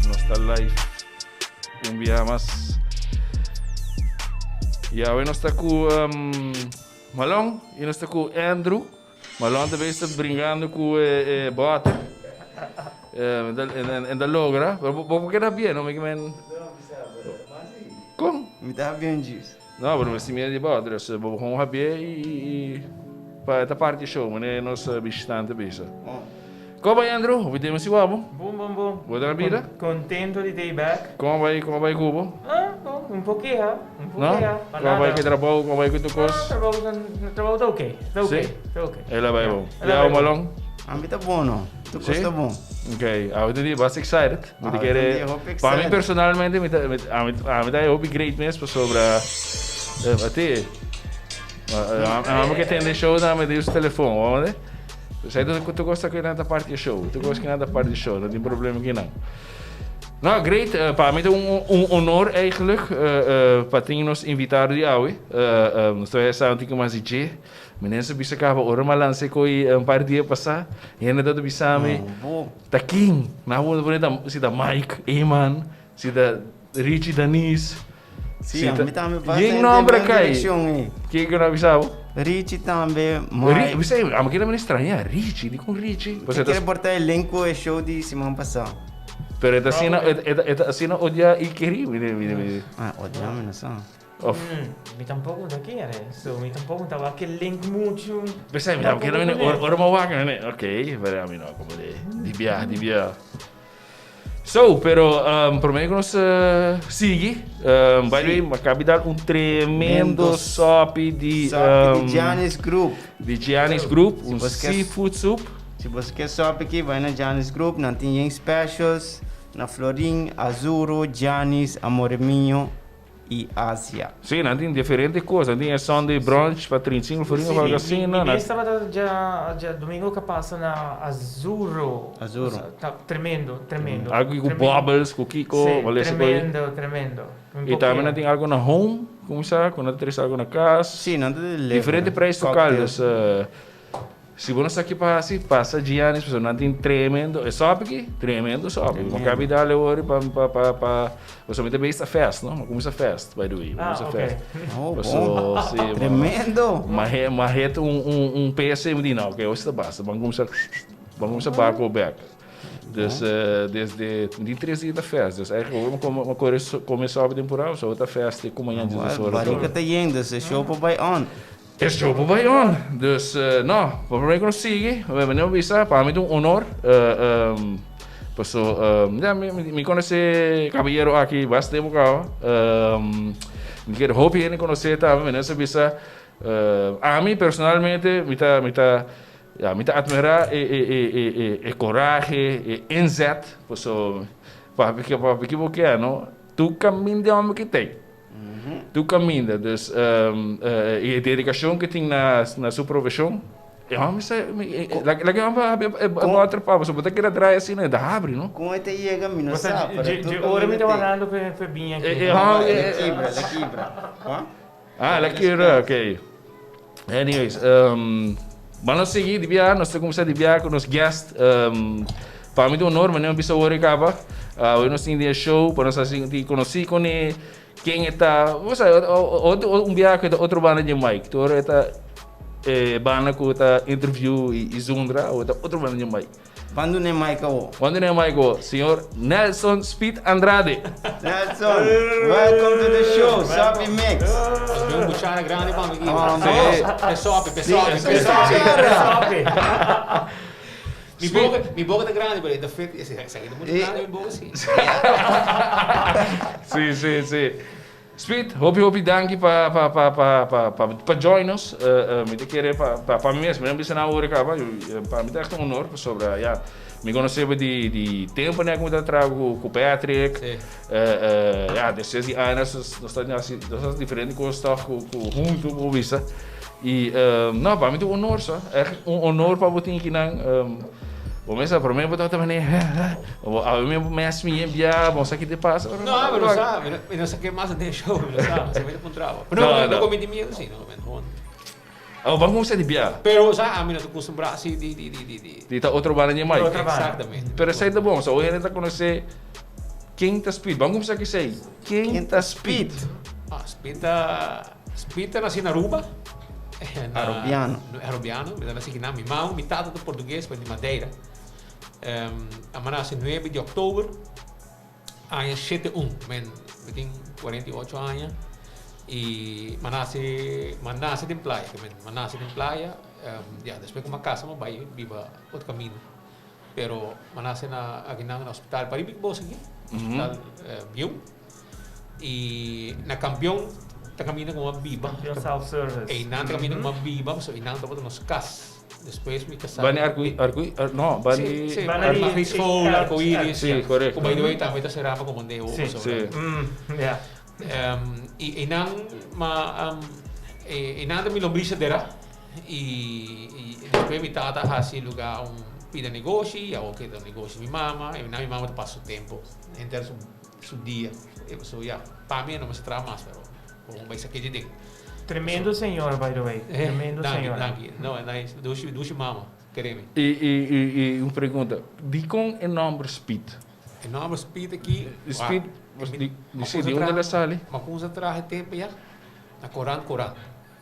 Nós está live. Enviamos. E agora nós está com Malong e nós está com Andrew. Malong também está brincando com Butter. En dat logra. Vamos quedar bem, não? Como? Me dá bem disso. Não, mas não é de Butter. Vamos bem e para esta parte do show, mas nós bastante bem. Como vai, Andrew? Hoe temos o álbum? Bom. Boa da vida? Contento de ter back. Como vai, Cubo? Um pouquinho, Não? Como vai que trabalho? Como vai que tu cos? Trabalho está ok. Está ok. Ela vai bom. E a Malong? A mim tá bom, não? Tu gosta bom? Ok, eu estou bastante excited. Para mim, personalmente, a mim está great mesmo sobre até. A que tem de show, dá-me de o telefone, vamos ver? Sei que tu gosta que nada parte do show, tu gosta que nada parte do show, não tem problema aqui não. Nou, great. Para mim é honor eigenlijk para termos invitado de hoje. Nós estamos aqui mais de Mensen bisa kaba orang malang sekoi par dia passar. E ainda todo bisa me. Ta King, na rua bonita se da Mike, Eman, se da Richie Danis. Sim, a mim também passa. Quem não para cá? Quem que não bisa? Richie também. Bisa, a máquina me estranha. Richie, digo Richie. Você quer botar elenco é show de semana passada? Pero esta cena odia e queria. Ah, odiamos, não sabe? Mi tampoco da che adesso, mi tampoco stava anche link mucho. Pensai, mi dava che non ora ma waga, né? Ok, veramente no, come di via. So, pero por meio que nós sigue, vai ver, acaba de dar tremendo sop de Giannis Group. De Giannis Group, seafood soup. Se você quer sop aqui, vai na Giannis Group, não tem specials, na Florim, Azuro, Giannis, Amore Mio e Ásia. Sim, não tem diferentes coisas, tem Sunday brunch para 35 florinhos, algo assim, não? Mi stava già domingo che passa na Azuro. Tá tremendo. Algo com bubbles, com Kiko, tremendo. E também tem algo na home, como sabe, quando tem algo na casa. Sim, não tem diferentes preços locais. Se você aqui passa Giannis, não tem tremendo, é só aqui, tremendo só. Uma capital agora para você também está festa, não? Como está festa, by the way, como festa. Oh, bom. Tremendo. Mas PC me diz não, ok, hoje está basta, vamos começar barco back. Desde 3 dias da festa, uma coisa começou a temporada, só outra festa com manhã 16 horas. Barriga está indo, esse show vai on. Esse jogo vai on, dus não, para mim consigo, não bisa, para mim é honor, já me conhece caballero aqui bastante bocado, me quero hope ele conhecer também, não sei bisa, a mim personalmente me tá admirar e coragem, e inzet, para que é, não, tu caminho de homem que tem. Tu caminha, dus e a dedicação que tem na sua profissão, mas lagi apa outra pá, você botar que era atrás assim, né, da abre, não? Com esse chega a mim, sabe? Ora me estava falando para bem aqui. La quibra. Ah, la quibra, ok. Anyways, vamos seguir de viagem, nós estamos começando de viagem com os guests. Para mim é um honor, mas não precisa orar acaba. Hoje nós temos show, para nós assim conhecer com ele. Quem está, você viagem com outro banda de Mike, tu está banda com outra interview e Zundra, outro banda de Mike. Quando nem Mike o? Quando nem Mike o, senhor Nelson Speed Andrade. Nelson, welcome to the show, Sopi Mix. Abbiamo un bucciare grande qua, mi dico. È Sopi. Mi boca da grande, perché da freddo, sai che molto grande, mi boca sì. Sì. Speed, hopi danki pa join us. Me te querer pa mim mesmo, não precisa na hora cá, para mim é echt um honor sobre, ja, me conheceu de tempo, né, como eu trago com o Patrick. Ja, desde die anos nós estamos diferentes coisas com junto, ou visa. E não, para mim é um honor, só. É um honor para você aqui não. Começa para mim, eu estou também, a mim mais me envia, bom, aqui de passa. Não, mas não sabe que mais de show, não sabe, você vai encontrar. Não comi de mim assim, não. Vamos começar de viagem. Pero sa amin na acostumbrado assim de outro banda de Mike. Exatamente. Pero sai da bom, só hoje ele está conhecer Quinta Speed. Vamos começar aqui sei. Quinta Speed. Speed nasce na Aruba. Arubiano. Nasce aqui na Mimão, metade do português, de Madeira. Nasce 9 de outubro. Ano 71, eu tenho 48 anos. E nasce em praia. Nasce em praia. Depois com uma casa, eu vai viva outro caminho. Pero nasce aqui no hospital Paribik-Bos aqui. Hospital Bill. E na campeão está caminhando com uma biba. Campeão self-service. E não está caminhando com uma biba, so não está botando nos cas. Depois me casar. Bani arco-íris? Não, Bani... Sim, arco-íris. Sim, correto. Como by the way, também está será como de ovo. Sim. Yeah. E não me lombriça dela. E depois me tata assim lugar pida negócio, ou que do negócio minha mama, e minha mama passa o tempo, entre su dia. Para mim não se trata mais, pero vai ser que de Tremendo senhor, by the way. Tremendo senhor. Não, é nice. Duas mama, querem. E uma pergunta, de com o nome Speed? O nome Speed aqui... Speed, de onde ela sai? Mas com os atrás tempo já, na Coran.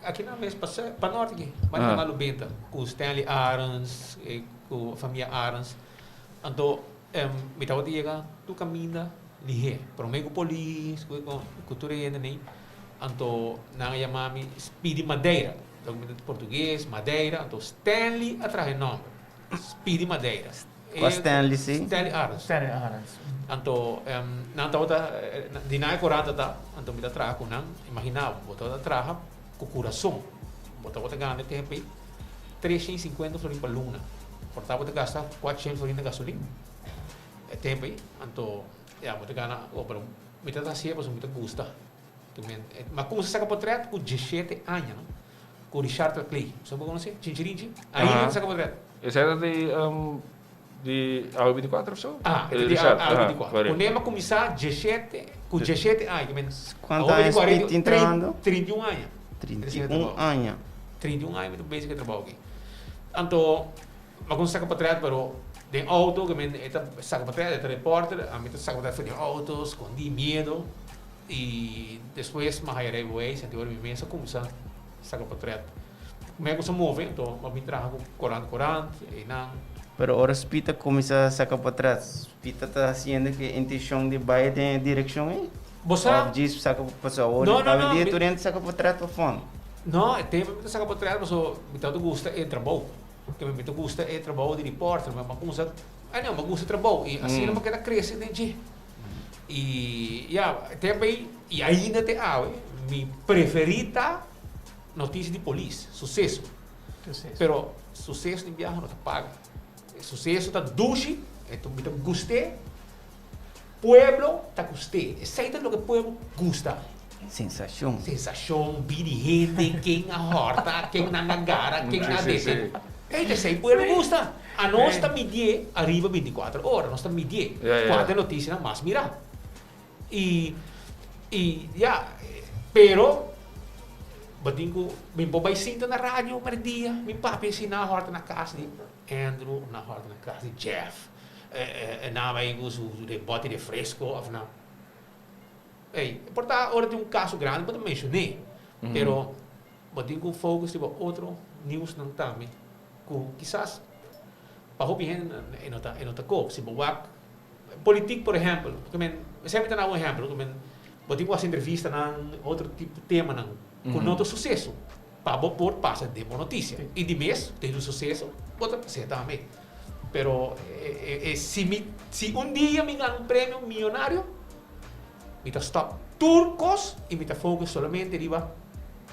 Aqui na mesa, para norte aqui, mas na Lubenta, com Stanley Arons, com a família Arons. Então, me estava dizendo, tu caminha, lihe, para o meio polícia, com cultura ainda nem. Então, na chamamos Speedy Madeira, documento português, Madeira, então Stanley atrás o nome, Speedy Madeira. Com Stanley, sim? Stanley Arons. Então, não estava, de na coranta tá, então me atrás com não, imaginava, botou atrás com coração, botou ganhando tempo 350 florins para luna, portava de gastar 400 florins de gasolina, é tempo aí, então, botou ganhar, pero me está assim, mas me gusta. Mas como você saca portrait com 17 anos, com Richard Clay, sabe como você? Chinchirinchi, aí você saca portrait. Esse era de AO24 ou só? De AO24. O Nema começar com 17 anos. Quantos anos você entrando? 31 anos. 31 anos. 31 anos, muito bem que trabalho aqui. Então, mas quando saca portrait, pero de auto, que saca portrait, é repórter, a mim saca portrait de autos, escondi medo. E depois mais aí senti agora minha começa saca portrait. Como é que se move? Então, eu me trago corante e não. Pero ahora Spita começa a sacar para trás. Spita está fazendo que a intenção de baixo tem direção aí. Você? Diz saca para passar hora. Não. Dia durante saca para trás para fone. Não, tem que sacar para trás, mas me tanto gosta é trabalho. Porque me tanto gosta é trabalho de repórter, mas como sabe, não, mas gosta de trabalho e assim não porque cresce dentro. E também e ainda tem me preferida notícia de polícia, sucesso. Pero sucesso de viagem não te paga. Sucesso está duche, então me gostei. Pueblo está gostei. Isso é o que o pueblo gosta. Sensação. Vida gente, quem a horta, quem na nagara, quem na desse. Isso aí o pueblo gosta. A nós está medir arriba 24 horas, nós está medir quantas notícias mais mirar. Pero batinho, me bobai sinta na rádio, mas dia, me papi na horta na casa de Andrew, na horta na casa de Jeff, na vai de bote de fresco, of não. Portanto, hora de caso grande, mas mencionei, pero batinho focus tipo outro news não também, com quizás para bem em outra coisa, se boa política, por exemplo, sempre tem um exemplo, batinho as entrevistas na outro tipo de tema não. Com outro sucesso. Para por passa de boa notícia. E de mês, tem um sucesso, outra pessoa também. Pero se dia me ganho prêmio milionário, me está stop turcos e me está focus somente riba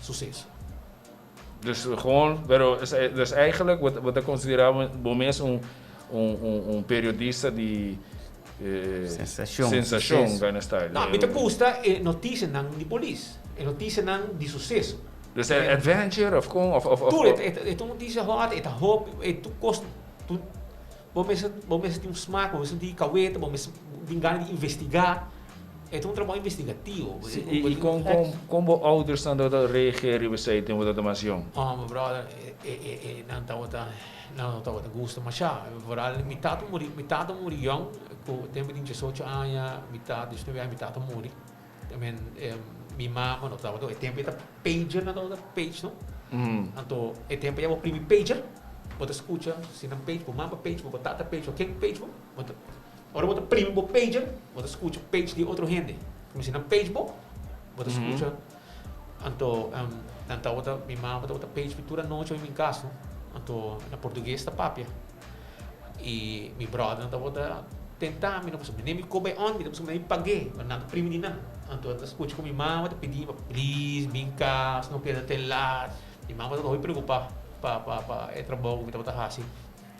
sucesso. Dus gewoon, dus eigenlijk wat ik considerava bom mesmo periodista de sensação ganha style. Não, me gusta notícia não de polícia, notícia não de sucesso. Dus adventure of como tudo é uma notícia hot, é hope, é tu gosta, tu bom mesmo tem smaak, bom mesmo tem caueta, bom mesmo tem ganas de investigar, é um trabalho investigativo. E como ouders dan dat reageren we zei tegen dat mas jong? Mijn brother, não estava gosto mas já, vooral metade muri jong, com tempo de 18 anos, metade 19 anos, metade muri. Também minha mama não estava, é tempo de pager, não estava page, não? Então, é tempo de primeiro pager, você escuta, se não page, mama page, tata page, quem page, agora você primeiro pager, você escuta page de outro gente. Se não page, você escuta, então, minha mama estava page pintura noite em minha casa. Então, na português está papia. E meu brother estava tentando, nem me coube on, nem me paguei, mas não primeiro não. Então, eu escutei com minha mãe, eu pedi, please, vem cá, não quero até lá. Minha mãe estava preocupada para o trabalho, eu estava assim,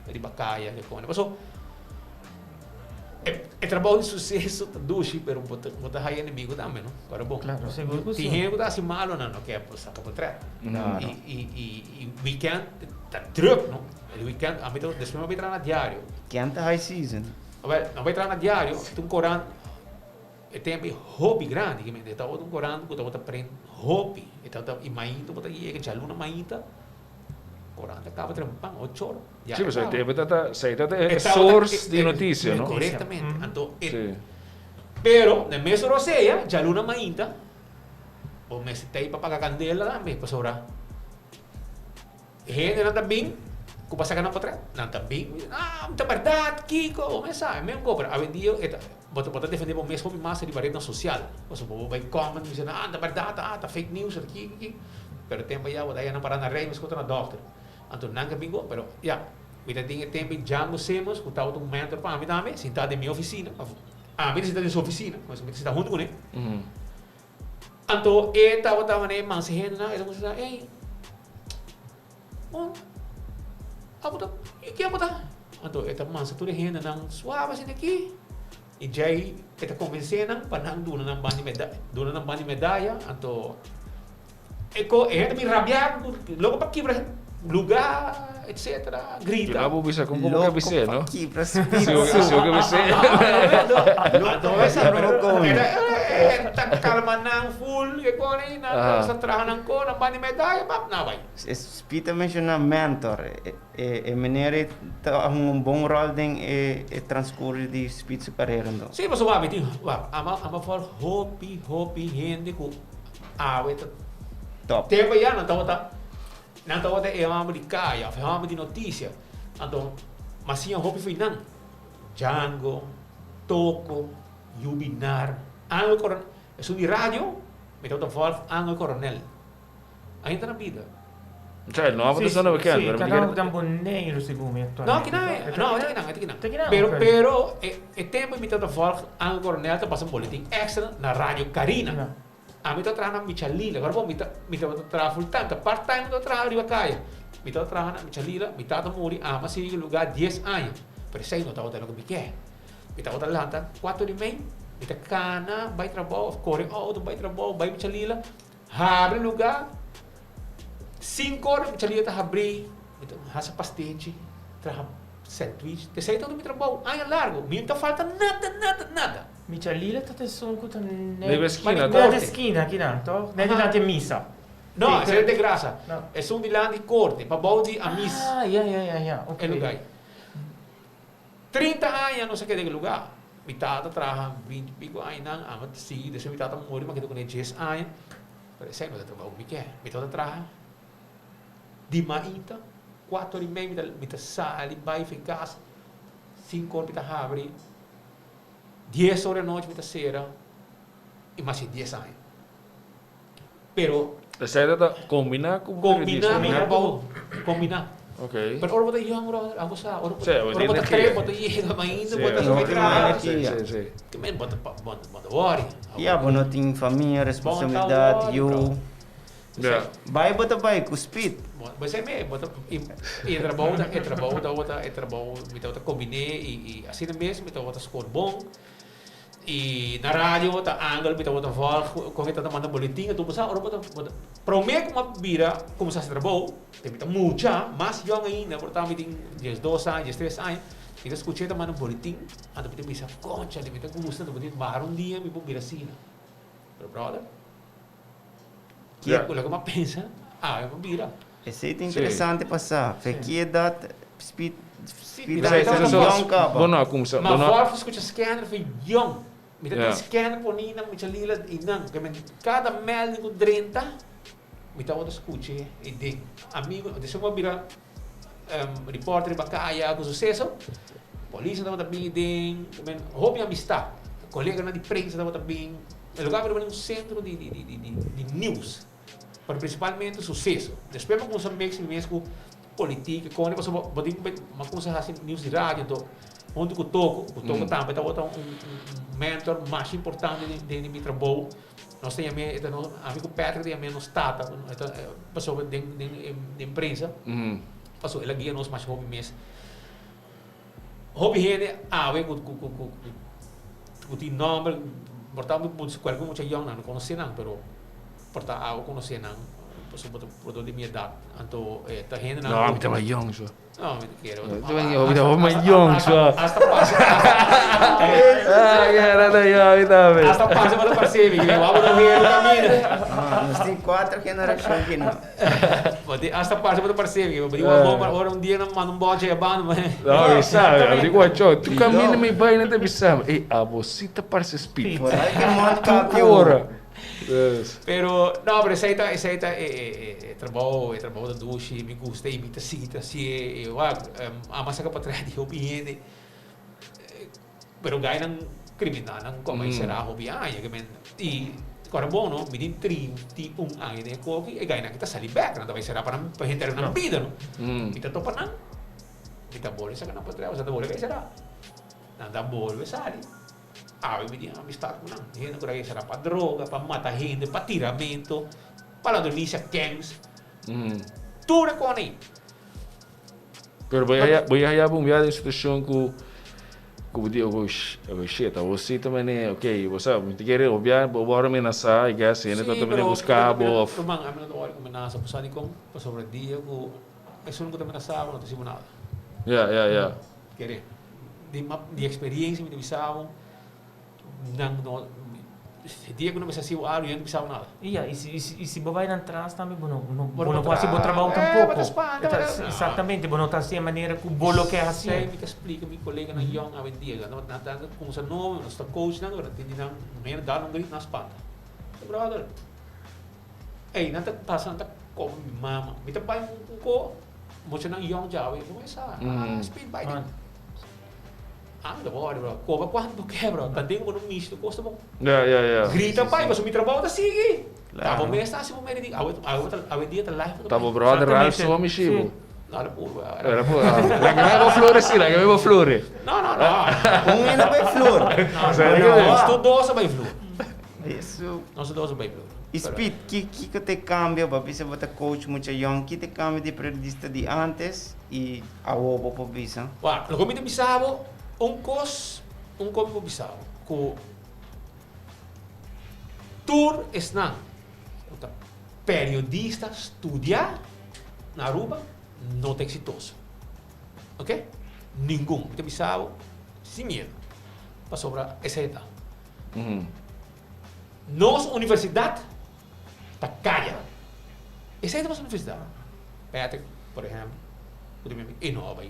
de bacaia, que coisa. Mas é trabalho de sucesso, duche, mas botar aí inimigo também, não? Agora bom. Claro, seguro que sim. Tem gente que assim malo, não quer passar para o treino. E weekend tá druk, não? O weekend, a mim depois vai entrar na diário. Quente high season. Não vai entrar na diário, tem coran, tem um hobby grande, que me está um coran, que está aprendendo hobby, então e mainta, botar aí que já luna mainta. Coran acaba trampando 8 horas. Sim, mas é source de notícia, não? Corretamente. Então, pero na mesa roceia, já luna mainta, o mês tem para pagar candela também, para sobrar. Gente, não está bem, que passa não para não está bem. Muita verdade, Kiko, mas sabe, mesmo compra. A vendia, botar defender o mesmo massa de barreira social. Você vai comment, dizendo, não verdade, tá fake news aqui. Pero tempo já, daí não parar na rei, mas escuta na doctor. Então, não é bingo, pero, we tinha tempo já nos semos, que estava um mentor para mim também, sentado em minha oficina. A mim sentado em sua oficina, mas me sentado junto com ele. Então, ele estava né, mas gente não, ele disse, ei, que botar? Então, ele estava mas tudo gente não suave assim aqui. E já ele está convencendo para não donar na banda medalha, então ele me rabiado, logo para quebrar lugar, etc. Grita. Kenapa bisa como que bisa, no? Aqui para se Se o que bisa. Então essa tá calma não full, e quando aí na trabalha não com na banda medalha, não vai. Spita menciona mentor, meneer tá um bom rol em transcorrer de spit superando. Sim, mas o hábito, ama for hobby gente com top. Tempo já não estava é uma de caia, é uma de notícia. Então, mas sim, hobby foi não. Django, Toco, Yubinar, Angel Coronel. É de rádio, me estava falando Angel Coronel. Ainda na vida. Cioè, non avevo solo perché sì, canale da Bonneiro secondo me. No, que não. Pero é tempo me estava falando Angel Coronel está passando boletim extra na rádio Carina. A mim estou trabalhando na Michalila, agora bom, me estou trabalhando full time, part-time estou trabalhando na Caia. Me estou trabalhando na Michalila, me estou morrendo, mas sigo lugar 10 anos. Pero sei não estava tendo o que me quer. Me estava trabalhando 4 e meio, me estou cana, vai trabalhar, corre auto, vai trabalhar, vai Michalila, abre lugar, 5 horas Michalila está abrindo, então raça pastete, trabalha sandwich, te sei todo me trabalho, é largo, me não falta nada. Michalila sta sonkuta nella schina, nella schina aqui não, to? Nella missa. No, é de graça. É um de lá de corte, para balde a missa. Ok. É lugar. 30 anos, não sei que de lugar. Mitad trabalha 20 pico anos, ama sim, deixa mitad morrer, mas que com 10 anos. Parece que não trabalha o que é. Mitad trabalha de maita, 4 e meia, mitad sai, vai ficar 5 horas mitad abre. 10 horas da noite, muita cera, e mais de 10 anos. Pero... Você está combinar com Combinar. Ok. Pero ahora botar young, bro, a gostar. Ahora botar três, botar chega, ainda botar sobre Sim. Também bota worry. Ja, não tem família, responsabilidade, eu... Vai botar vai com speed. Mas é mesmo, bota e trabalho, me tá combinar e assim mesmo, me tá botar score bom. E na rádio tá angle, me tá botar voz, com tá manda boletim, tu passa, ora bota prometo uma vira começar a trabalho, tem muita mucha, mas young ainda, por tá me tem 12 anos, 13 anos. Mita escuché também no boletim, ando mita bisa, concha, de mita gusta, de mita bahar dia, me vou vir assim. Pero brother, que é o que eu penso, eu vou virar. Esse é interessante passar. Que idade, speed, Bono como sa. Maar waarvoor escucha scanner van jong. Met dat scanner por nina, met je lila inang. Cada melding com 30, met dat wat escucha. E de amigo, de suma bira repórter bacaya com sucesso. Polícia estava também ding, hobby amistad. Colega na de prensa estava também. O lugar era um centro de news. Para principalmente sucesso. Depois eu comecei a mexer mesmo política, quando eu passou, mas comecei a fazer news de rádio, então, onde eu toco também, então, mentor mais importante de meu trabalho. Nós temos amigo Patrick, tem menos tata, então, passou de imprensa, passou, ele guia nós mais hobby mesmo. Hobby gente, com o nome, portanto, qualquer muita young não conhecia não, pero portanto, eu conhecia não. Por de minha idade. Então, tá rende não. Não, me tava young só. Não, me quero. Me tava mais young só. Hasta passa. Era da young também. Hasta passa para perceber que eu vou no meio do caminho. Nós temos 4 gerações aqui não. Hasta passa para perceber. Eu digo, agora dia não mando bote é bando, mas. Não, sabe? Eu digo, tchau, tu caminha me vai não te bisam. E a você tá parece speed. Por aí que monta que hora. Yes. Pero essa é trabalho da duche, me gusta imita cita, se eu a massa para trás de hobby, pero ganham criminal, não como será hobby e agora bom, não, me din 31 anos de coque e ganham kita sali back, não vai será para gente na vida, não? Kita topa não, kita boleh sa kanang para trás, sa boleh será, nada boleh sali. Eu me digo, amistad com não. Gente por aí será para droga, para matar gente, para tiramento, para delícia gangs. Tudo com aí. Pero voy a bombear em situação com digo, shit, você também é, ok, você me quer obviar, bora me nascer, e gas, ainda também buscar, bo. Rumang, amin na ko nasa pasani kong pasobra dia ko. Esun ko também nasaba, não tesimu nada. Yeah. Querer. De experiência me divisavam. Não, dia que não me saiu algo, eu não precisava nada. E se vai na trás também, não pode bom trabalho tampouco. Exatamente, não está assim a maneira que o bolo quer assim. Sei, me explica, meu colega na Young, a vendia, não como se não, nós está coach não, agora tem não, nem dar um grito na espalda. Brother, ei, não está passando, tá como mama, me tá pai um co, mocha na Young já, eu começar, speed bike. Anda, bora, bro. Cova quanto quebra, também com um misto, custa bom. Yeah. Grita, pai, mas o meu trabalho tá seguindo. Tava mesmo, está assim, o meu digo, a dia tá lá. Tava brother, Ralph, só me chivo. Era puro. Era puro. La que me flore, sim, la que me flore. Não. Ainda vai flor. Nós todos vai flor. Isso. Nós todos vai flor. Speed, que te cambia, para você botar coach muito young, que te cambia de periodista de antes e a obo para bisa? Uau, no comida bisavo, como bisavo, com tour esnan, periodista estudiar na Aruba, não tem exitoso, ok? Nenhum, comida bisavo, sem medo, para sobrar essa etapa. Nossa universidade está calha. Essa é a nossa universidade. Patrick, por exemplo, inova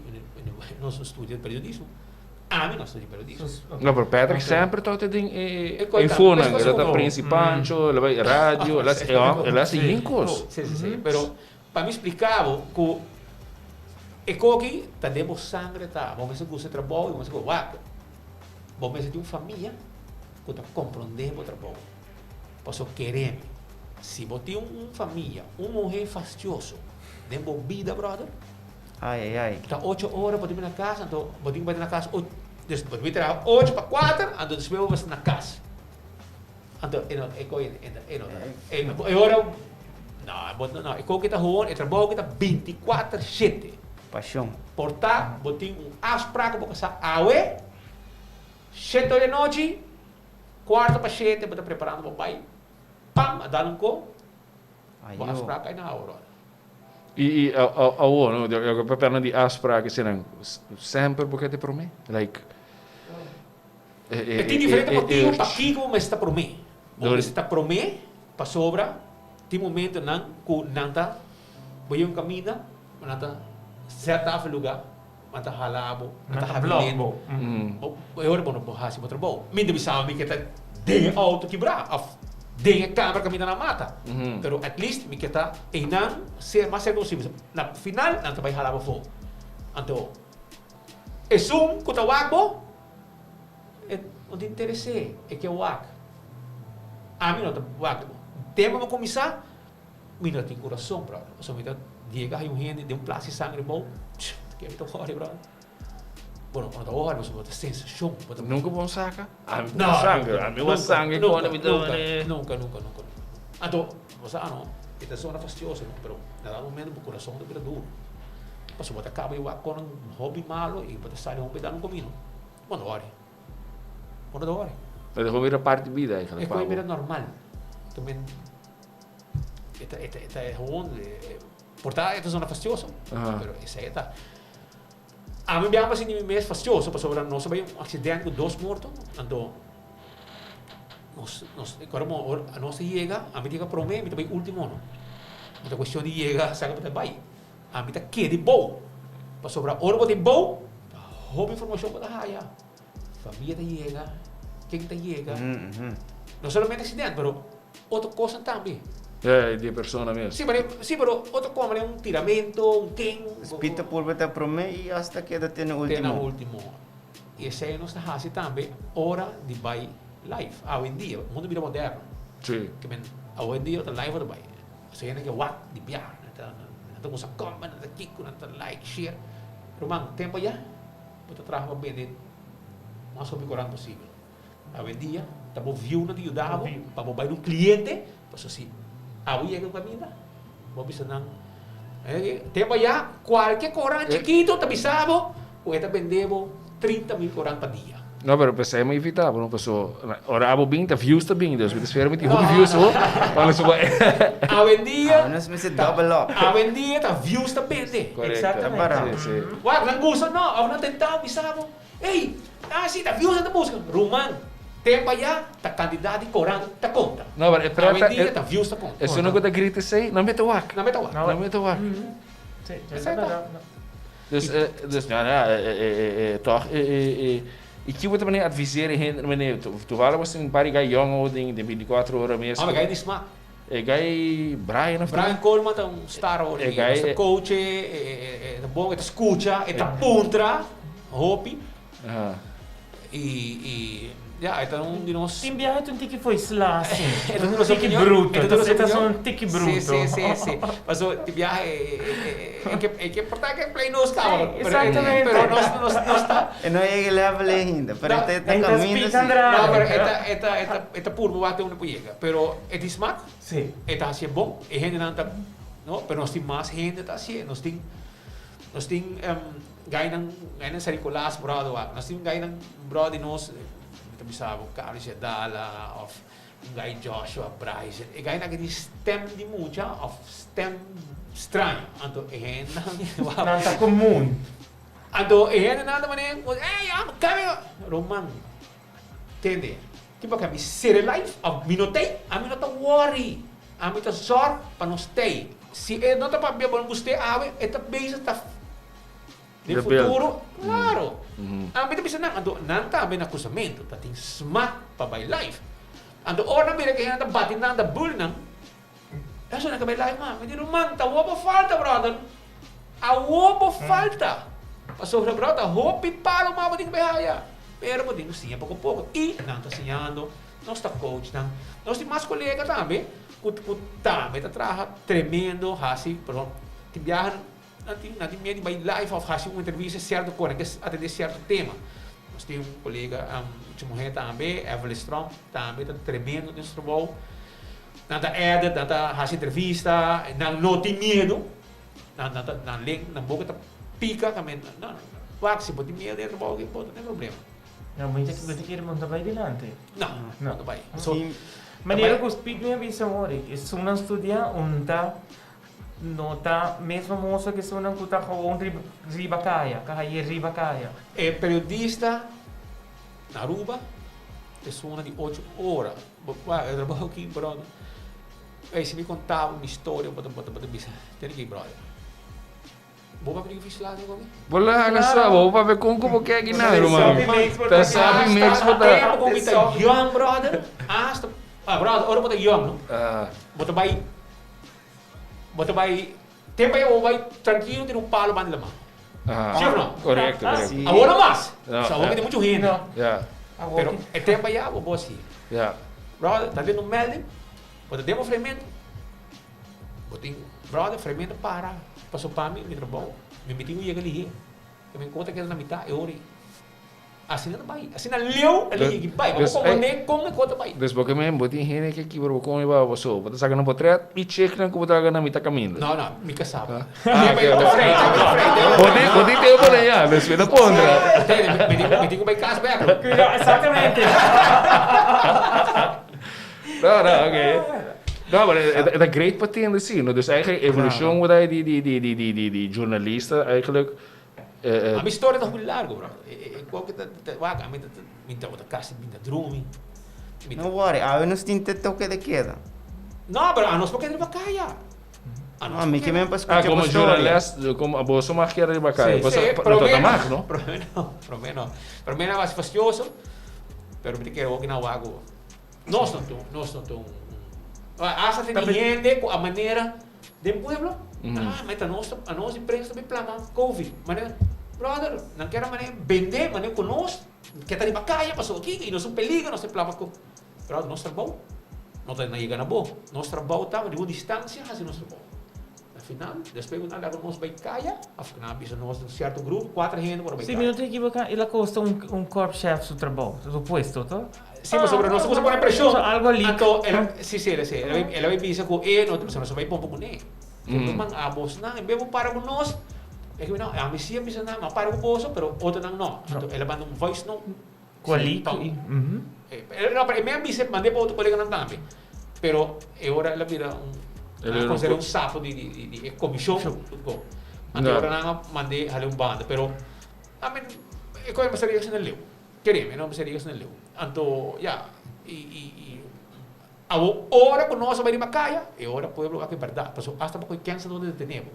nosso estudo de periodismo. Mim não estudo periodismo. Não, pero Patrick sempre está em fone, ele está principando, ele vai rádio, ele hace linkos. Sim. Pero para me explicar que é que tá demos sangue, tá, vamos ver se trabalho, vamos ver vamos ver se tem uma família que está compreendendo o trabalho. Posso querer, se você tem uma família, uma mulher fastidiosa, demos vida, brother. Ai. Tá 8 horas para ir na casa, então você vai na casa, depois vai trabalhar 8 para 4, então depois vai na casa. Então, é que está rolando, é trabalho que está 24/7. Paixão. Portanto, você tem afspraak para passar awe, 7 da noite, 6:45, você está preparando para o pai, pam, dá um co, afspraak aí na hora. E no, eu pergunto de aspra que serão sempre porque te promete, like. Tem diferente motivo para que como está por mim. Ou está por mim, para sobra, tem momento não que nanta, vai caminho, nanta certa lugar, nanta halabo, nanta habilendo. Eu não vou fazer outro bom. Me deve saber que tá de auto quebrar, de câmera caminhando na mata. Pero at least me kita inang ser mais seguro possível. Na final, nanta vai halabo fo. Anto, esum ko tawag mo, o de interesse é que eu wak. A mim não tá wak. Tema mo começar, mim não tem coração, bro. Só me dá diga aí gente de place sangue bom. Que então olha, bro. Bueno, quando eu olho, você sensação. Nunca vou sacar. Não, sangue. A minha sangue quando me dá. Nunca. Então, você não. Esta zona fastidiosa, não, pero nada momento o coração do duro. Passou até acaba eu com um hobby malo e pode sair um pedaço no caminho. Quando olha. Mas eu vou a parte de vida aí, é coisa normal. Também esta é gewoon portar esta zona fastidiosa. Pero essa é tá. A mim bem assim de mês fastidioso, passou para nós vai um acidente com 2 mortos, então agora a nossa chega, a mim diga para mim, me também último ano. Então questão de chega, sabe para vai. A mim tá que de bom. Passou para hora de bom, rouba informação para raia. Família da chega, quem tá chega. Não somente acidente, pero outra coisa também. De persona mesmo. Sí, pero otro como un tiramento, un king. Spita por beta prome e hasta queda tem o último. E esse aí não está assim também, hora de buy live. Hoje em dia, o mundo vida moderno. Sim. Que men, hoje em dia o live do buy. Você ainda que what de biar, então você comment, então click, então like, share. Pero man, tempo já, você trabalha para vender mais sobre o possível. Hoje em dia, estamos view na de ajudar para buy um cliente, para assim. Awi yang pamina. Mo bisa nang tempo ya qualquer corante chiquito te bisabo, puede vendemos 30.000 corante per dia. No, pero pues é inevitável, não passou. Ora, abo bem, tá views tá bem, Deus, me espera muito views, oh. Olha só. A vendia. Nós me se double up. A vendia tá views tá bende. Exatamente. Sim. Wag nang gusto no, ao não tentar bisabo. Ei, sim, tá views na busca. Roman. Tempo ya, tá candidato corante tá conta. Não, mas a vendia tá views tá conta. Isso não que tá grita sei, não mete wak. Não mete wak. Não mete wak. Sim, exatamente. Dus toch, ik wil het meneer adviseren, meneer, toevallig was een paar guy jong houding, de 24 horas mesmo. Maar ga je niet smaak? Guy Brian of Brian Coleman é um star houding, é um coach, é bom, é escucha, é puntra, hopi. Ja, это un di nos. Tim viaje un tiki foi slash. È un tiki brutto. È un tiki brutto. Sì. Passo ti viaje è che porta che play no scavo. Esattamente. Però non sta. E non è level ainda, però te cammino. No, pero eta purbo bate una puiega, pero è di smack. Sì. Eta si bon e gente nanta, no, pero non sti mas gente ta si, non sti gainan saricolas brado, non sti gainan brado nos bisabo Carlos Dalla of guy Joshua Bryce e guy nagdi stem di mucha of stem strano anto nanta comune anto nanda mané am cambio Roman tende tipo que mi ser life of minotei a mi not worry a mi to sor pa no stay si non ta pa bia bon guste ave eta base ta no futuro, claro. Ang bisa na, ando nanta may acusamento, tating smack pa by life. Ando ora may kaya nanta batin na anda bull nang. Eso na kabay life ma, hindi naman tawo pa falta brother. Awo pa falta. Paso brother, hopi palo ma din behaya. Pero mo din siya pouco. E nanta siyando, nós tá coach nang. Nós tem mais colega também. Também tá trabalha tremendo, assim, pronto. Tibiahan Nanti meio de live of fazer uma entrevista certo com que atender certo tema. Nós temos colega, mulher também, Evelyn Strong, também está tremendo nesse trabalho. Nanta edit, nanta fazer entrevista, não tem medo, nanta link, na boca tá pica também. Não, se pode medo dentro do trabalho, não tem problema. Não, mas você quer montar vai adiante. Não vai. Maneira que os speed me avisam ori, se não estudar, Nota, mesmo moça que são não kuta com riba kaya, kahaya riba kaya. É periodista na Aruba, pessoa de 8 horas. Eu trabalho aqui, brother. Aí se me contava uma história, bota bisa. Tem aqui, brother. Vou para o lá, né, comigo? Wala ka sa, vou para ver como que é ginagro, mano. Tá sabe mix mo ta. Tempo como está young, brother. Brother, ora bota young, não? Bota vai. Tempo aí, vai tranquilo, tem palo band lá, mano. Sim ou não? Correto. Agora mais. Não, Só tem muito gente. Yeah. Pero é tempo aí, vou assim. Yeah. Brother, tá tendo melding, bota demo fremento. Botem, brother, fremento para. Passou para mim, me trabalho. Me meti ali. Eu me encontro que na metade, eu orei. Assim não vai. Assim não leu, ali vai. Vamos como conta vai. Dus porque mesmo, botin hene que aqui bro como iba você, bota saca no portrait e check não como traga na mita caminho. Não, me casava. Botin teu para allá, dus me da contra. Me digo vai casa, vai. Exatamente. Não, ok. Não, maar het is great patent te zien. Dus eigenlijk evolutie wat hij die journalisten eigenlijk. A minha história é muito larga, bro. Qualquer vaga, me tá outra casa, me tá drumming. Não worry, eu não sinto toque de queda. Não, bro, a nós porque ele vai cair. Não, me que mesmo para escutar como jornalista, como a bolsa mais que era de bacana. Você promeno, não? Promeno. Promeno é fastidioso, pero me quero que não hago. Nós não tô. Asa tem gente com a maneira do pueblo. Mas a nossa imprensa também plama Covid. Maneira, brother, não quero maneira vender, maneira conosco, que está de bacaia, passou aqui, e nós é um perigo, nós é plama com. Brother, nós trabalhamos, não está chegando a bom. Nós trabalhamos, estamos de uma distância, assim nós trabalhamos. Afinal, depois nós levamos bacaia, afinal, nós um certo grupo, 4 gente para bacaia. Se me não te equivocar, ele custa corpo-chefe do trabalho, do puesto, tá? Sim, mas sobre nós vamos pôr pressão. Algo ali. Então, ela vai pensar com ele, nós vai pôr com ele. Memang abos na, em vez de para com nós, é que não, a misia bisa na, mas para com o bolso, pero outro não. Então, ela manda voice note. Qualico. Não, para mim bisa mandei para outro colega também. Pero agora ela vira considera sapo de comissão. Agora não mandei ali banda, pero a mim é coisa mais séria que não leu. Queremos, não seria que não leu. Então, ahora con nosotros va a ir a Macaya y ahora pueblo aquí verdad. Pero hasta porque cansa donde tenemos.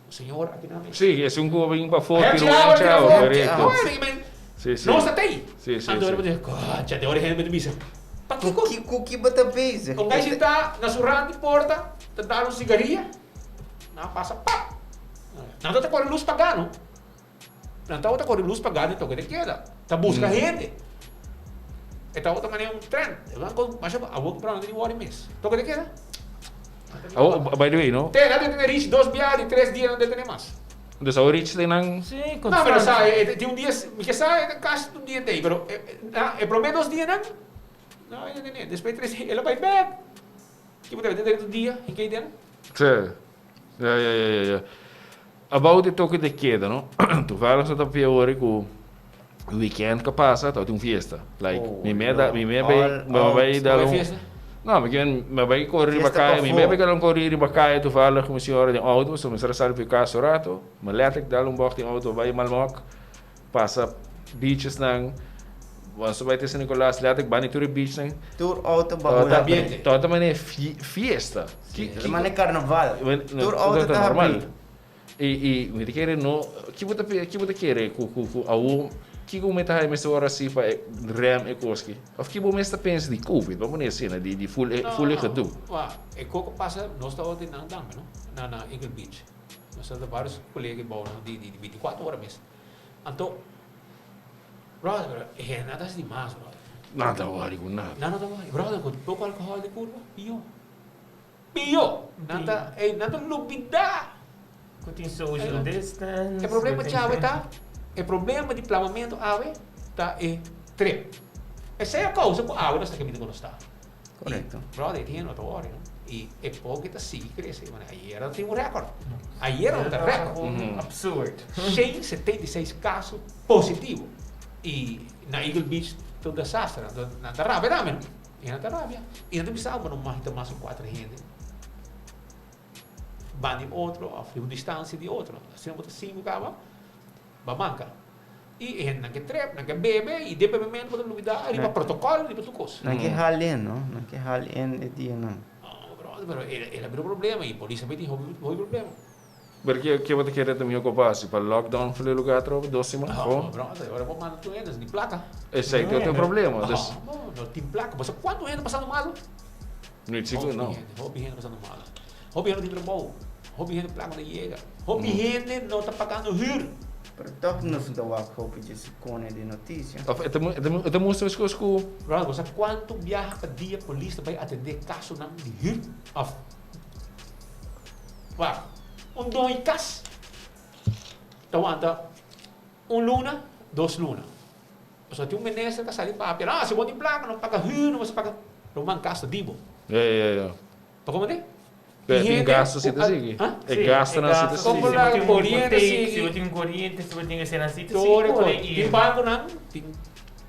Señor, aquí nada más. Sí, es un gobierno para foto. Sí. No está ahí. Sí. Entonces, cocha, de ahora gente me dice, ¿para qué cosa? Que bota base. Con que está na surrando de porta, te dar un cigarrillo, não passa pá. Não está com luz pagando. Não está com luz pagando, então que te queda. Tá busca gente. Esta outra maneira trend. Mas a outra para onde eu mês. Toca de queda? Oh, by the way, no? Tem reach 2 viagens, 3 dias onde tem mais. Dus ao reach tem nang. Sim, não, mas sabe, tem dia, que sabe, casi um dia tem, pero é prometo 2 dias não. Não, ainda nem. Depois 3 dias, ela vai back. Que você vai ter 2 dias, em que dia? Sim. Ja. About it toque de queda, no? Tu falas dat op je hoor com weekend que passa, tá tem fiesta. Like, me vai dar não, me vai correr bacana, me vai pegar correr bacana, tu fala com a senhora de auto, so me será salve caso rato, me letterlijk dar bocht in auto, vai malmok, passa beaches nang, want so vai ter Nicolás letterlijk bani tour beach nang. Tour auto bagulho ambiente. Toda maneira fiesta. Que maneira carnaval. Tour auto tá normal. E me querer no, que você querer com ao que como está aí mas agora assim para rem e coski. Of que bom está pensa de Covid, vamos nesse cena de full gedoe. É coco passa, nós está ontem não dá, não? Na Eagle Beach. Nós está vários colegas bom de 24 horas mesmo. Então, brother, é nada demais, brother. Nada worry com nada. Nada worry, brother, com pouco álcool de curva, nada novidade. Tem social distance. O problema chave tá, o problema de plamamento ave tá trem. Essa é a causa que a água está caminhando quando está. Correto. Brother, tem outra hora, não? E é pouco que sim cresce, mano. Aí era tem recorde. Aí era recorde. Absurdo. 176 casos positivos. E na Eagle Beach foi desastre, na Tarabia, não? E na Tarabia. E não precisava não mais de 4 gente. van de otro, a frio distancia de otro. Assim não botar 5 cava, bamanca. E a gente não quer trap, não quer bebe, e de bebimento botar novidade, ali para protocolo, ali para tu coisa. Não quer halin, não? Não quer halin é dia, não. Não, brother, pero ele abriu problema, e a polícia vai ter problema. Porque que você quer também ocupar se para lockdown foi lugar tropa 2 semanas. Não, brother, agora vou mandar tu eles de placa. Esse aí tem problema. Não tem placa, você quanto ainda passando mal? Não é seguro, não. Hobby ainda passando mal. Hobby ainda tem trabalho. Hobby ainda placa da chega. Hobby ainda não está pagando hyra. Pero toch não se dá o acordo de se cone de notícia. Eu mostro as coisas com... Brother, você quanto viaja para dia a polícia vai atender caso não de hyra? Vá, dois casos. Então anda, luna, 2 lunas. Você tem ministro que sai para papel. Se você tem placa, não paga hyra, não você paga... Não vai caso dibo. É. Para como é? Tem gasto se tá seguir. É gasto na cita Se seguir. você tem um corrente, se você tem corrente, se você tem essa na cita,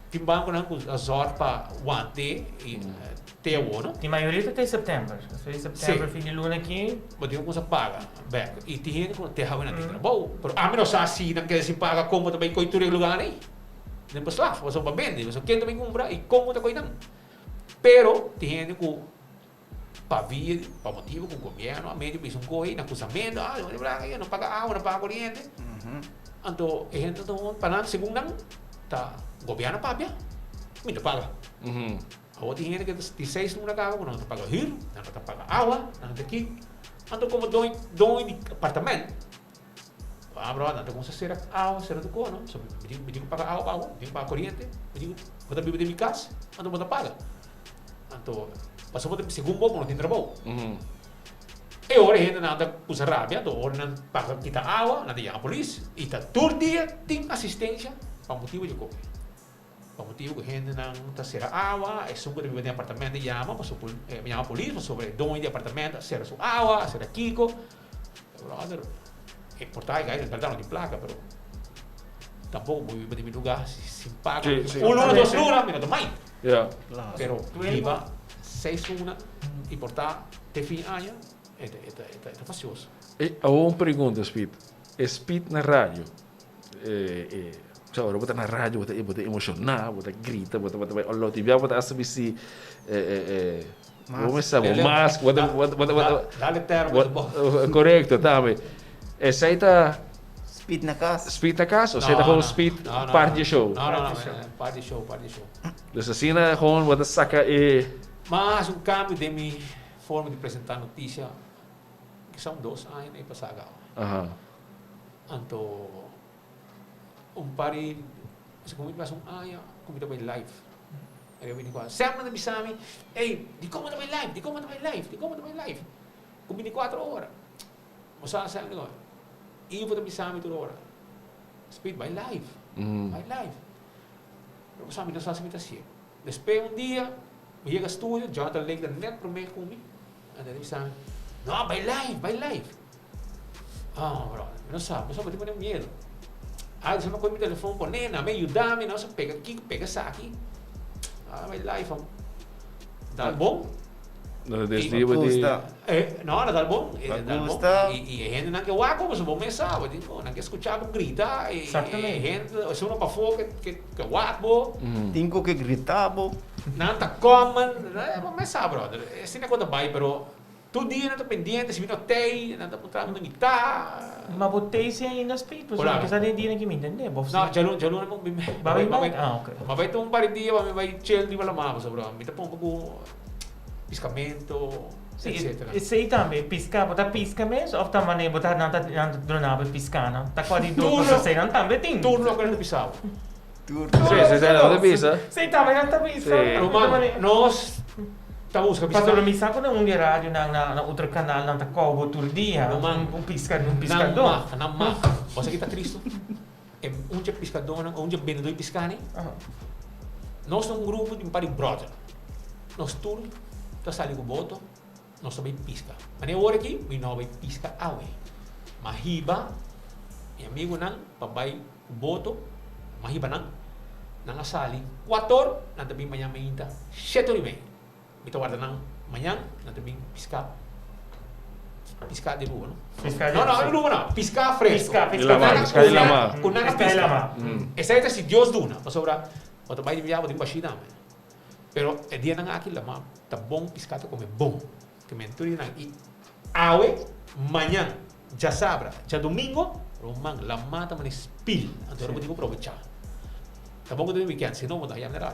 Tem banco não, as horas para guante e ter o ano. tem maioria até setembro. Se setembro, fim de luna aqui, Mas tem coisa paga, back. E tem gente que tem haver na tica. Bom, pero a menos assim, não quer se paga como também coitura lugar aí. Depois lá, você vai vender, você quer também comprar e como tá coitando. Pero tem gente que para motivo com o governo, a médio fez coisa, na cruzamento, não paga água, não paga corrente. Então, a gente não para segundo não, tá governo paga, não paga. Agora tem gente que tem 6 lunas casa, não paga rio, não paga água, não tem aqui. Então, como dono de apartamento, brother, então como se será água, será do cono, só me digo pagar água, me digo pagar corrente, me digo vou beber de minha casa, então vou paga. Então, passou por segundo pouco, não tem trabalho. E agora a gente não anda com rabia, então agora não paga kita água, não tem a polícia, e tá todo dia tem assistência para motivo de comer. Para motivo que a gente não está será água, é só que vive em apartamento e chama, me chama a polícia, sobre dono de apartamento, será sua água, será Kiko. Brother, é importante, é verdade, não tem placa, mas tampouco vou viver em meu lugar sem paga. Luna, 2 lunas, mas não mais. Pero viva 6 lunas e portar até fim de ano é facioso. Há uma pergunta, Speed. Speed na rádio. Agora, botar na rádio, botar emocionar, botar grita, botar olha, tiver botar essa bici, vamos saber, mas, dá-lhe termo. Correto, também. Essa aí tá Speed na casa. Speed na casa? Ou você tá com Speed parte de show? Não, parte de show. Então, assim, gewoon botar saca e... Mas cambio de minha forma de apresentar notícia, que são 2 anos aí para sagar. Então, pari, se comigo faz ano, comigo vai live. Aí eu vim com sempre me chama, ei, di como vai live. Comigo 4 horas. Moça, sempre agora. E eu vou me chamar toda hora. Speed vai live. Eu sabe não sabe se assim. Depois dia, me chega ao estúdio, Jonathan Lake da net primeiro comigo. Aí ele me chama, não, vai live. Bro, não sabe, eu tenho medo. Aí você não põe meu telefone por nena, me ajuda, não, você pega aqui, pega essa aqui. Vai live. Dá bom? Não, desse dia eu vou não dá bom. E a gente não quer o como se vou pensar, não quer escuchar gritar. Exatamente. Se não para fora, que o Tem que gritar, não tá comendo, vamos pensar, brother. Esse negócio vai, pero todo dia não está pendente, se me notei, não está mostrando onde está. mas botei se ainda speed, você não quer saber dia que me entender, Não, já não mas vai ter um par de dias, vai chill de balamavos, bro. Me tá pouco piscamento, etc. Esse aí também, piscar, botar pisca mesmo, ou também botar não para piscar, não? Tá quase duro, você não também tem. Turno agora não pisava. Você não pisa? Sei também não tá pisando. Nós estamos buscando Pastor mi sa ko na un radio na outro canal na takobo tur dia. Um piscador. Não, você que tá triste. É piscador, vendedor piscani. Nós somos um grupo de pari brother. Nós tudo tá saindo com boto. Nós também pisca. Mas nem hora aqui, me não vai pisca awe. Mahiba, meu amigo não, papai boto, mahiba não asali. 4 na também manhã ainda. 7h30. Ito guarda ng manyang na tabing piska. Pisca de lua, no? Pisca de No, lua, no, sí. lua no. Pisca fresco. Pisca, De la mar, pisca de la mar. Kunanga Pisca de la mar. Esa es si Dios duna. Mas sobra, o também de viajar, de baixina. Pero el día nang aqui lama, tá bom piscado como bom. Que menturi nang i awe manhã, já sabra, já domingo, romang la mata man spill. Então eu vou aproveitar. Tá bom que eu weekend, senão vou dar já na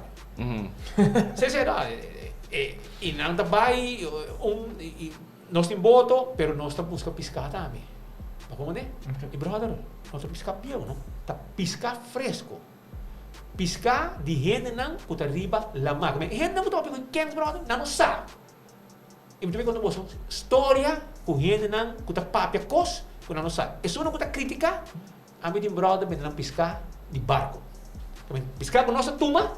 Se será e nang tabay nós tem boto, pero nós tá busca piscar também. Tá como né? E brother, nós tá piscar pior, não? Tá piscar fresco. Piscar de gente não que arriba la mar. Mas gente não tá com quem brother, não sabe. E muito bem quando você história com gente não que tá papia cos, que não sabe. Isso não que tá crítica. A mim tem brother, mas não piscar de barco. Piscar com nossa turma.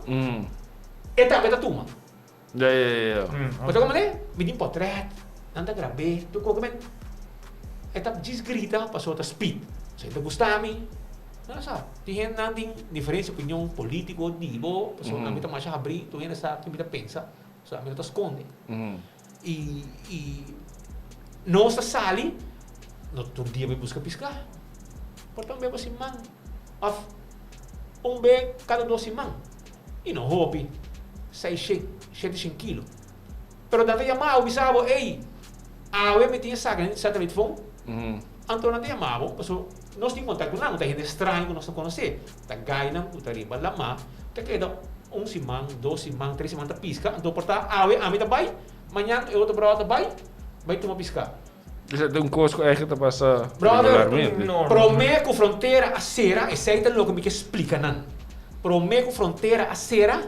E também da turma. Mas como né? Me tem portrait, não tá grave, tu como é? Eta desgrita passou a speed. Você tá gostando? Não sabe. Tem não tem diferença opinião político, divo, pessoa não me tá mais abrir, tu ainda sabe que me tá pensa, sabe? Me tá esconde. E nós tá sali, no outro dia me busca piscar. Portanto, bebo assim, man, be cada 12 man. E não hobby, 7 quilos. Pero dava chamar o bisabo, ei, eu me tinha satélite phone. Então não chamava, porque nós tínhamos contato com não, tem gente estranha que nós não conhecemos. Tá gaina, tá riba lama, tá queda 11 man, 12 man, 13 man tá pisca. Então porta, a mim tá vai, amanhã eu outro brother vai tomar piscar. Dus het een koos eigen te passen. Brother, prometo fronteira a cera, e sei lo que me explica nan. Prometo fronteira a cera,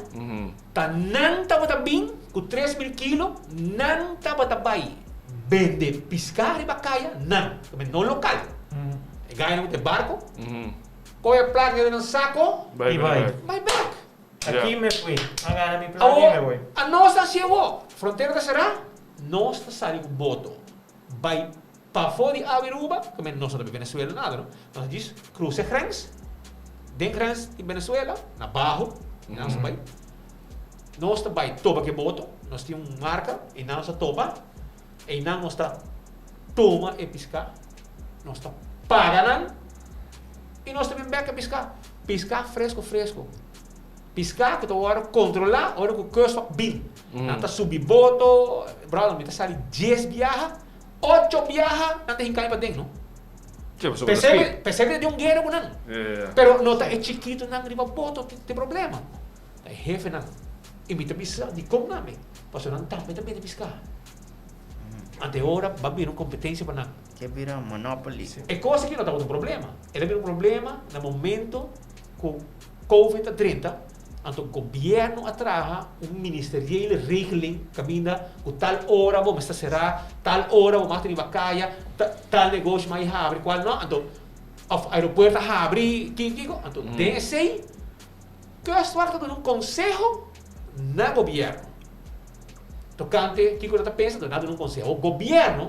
tá não tá bota bem, com 3.000 kilos, não tá bota bai. Vende piscar e bacaia, não, também não local. Ganha no barco, coge a placa no saco, y vai. vai back. Aquí me fui, agarra mi placa y me voy. A nossa chegou, fronteira da cera, nós tá saindo boto. Vai para fora de Aviruba, como nós não Venezuela nada, não? Nós diz cruza a grens, dentro grens de Venezuela, na barro, nós vai. Nós tá vai topa que boto, nós temos marca e nós tá topa, e nós tá toma e piscar, nós tá paganan e nós também back a piscar, piscar fresco. Piscar que tu hora controlar, hora que o curso bem, nós tá subir boto, brother, me tá sali 10 viaja. 8 viaja, nanti hingkay pa din, no? Percebe de um guerra nan. Pero nota é chiquito nang riba boto, tem problema. É jefe nang. Imita bisa di kom namin. Paso nang também também de piscar. Ante ora, va vir competência para nang. Que vira monopoly. É coisa que não tá com problema. Ele vira problema no momento com COVID-30. Então, o governo atraja ministerial regeling, caminha com tal hora vamos será, tal hora vamos ter vacaia, tal negócio mais abre, qual não? Então, o aeroporto abre, então, tem esse que é parte de conselho na governo. Tocante, que está pensando, nada de conselho. O governo,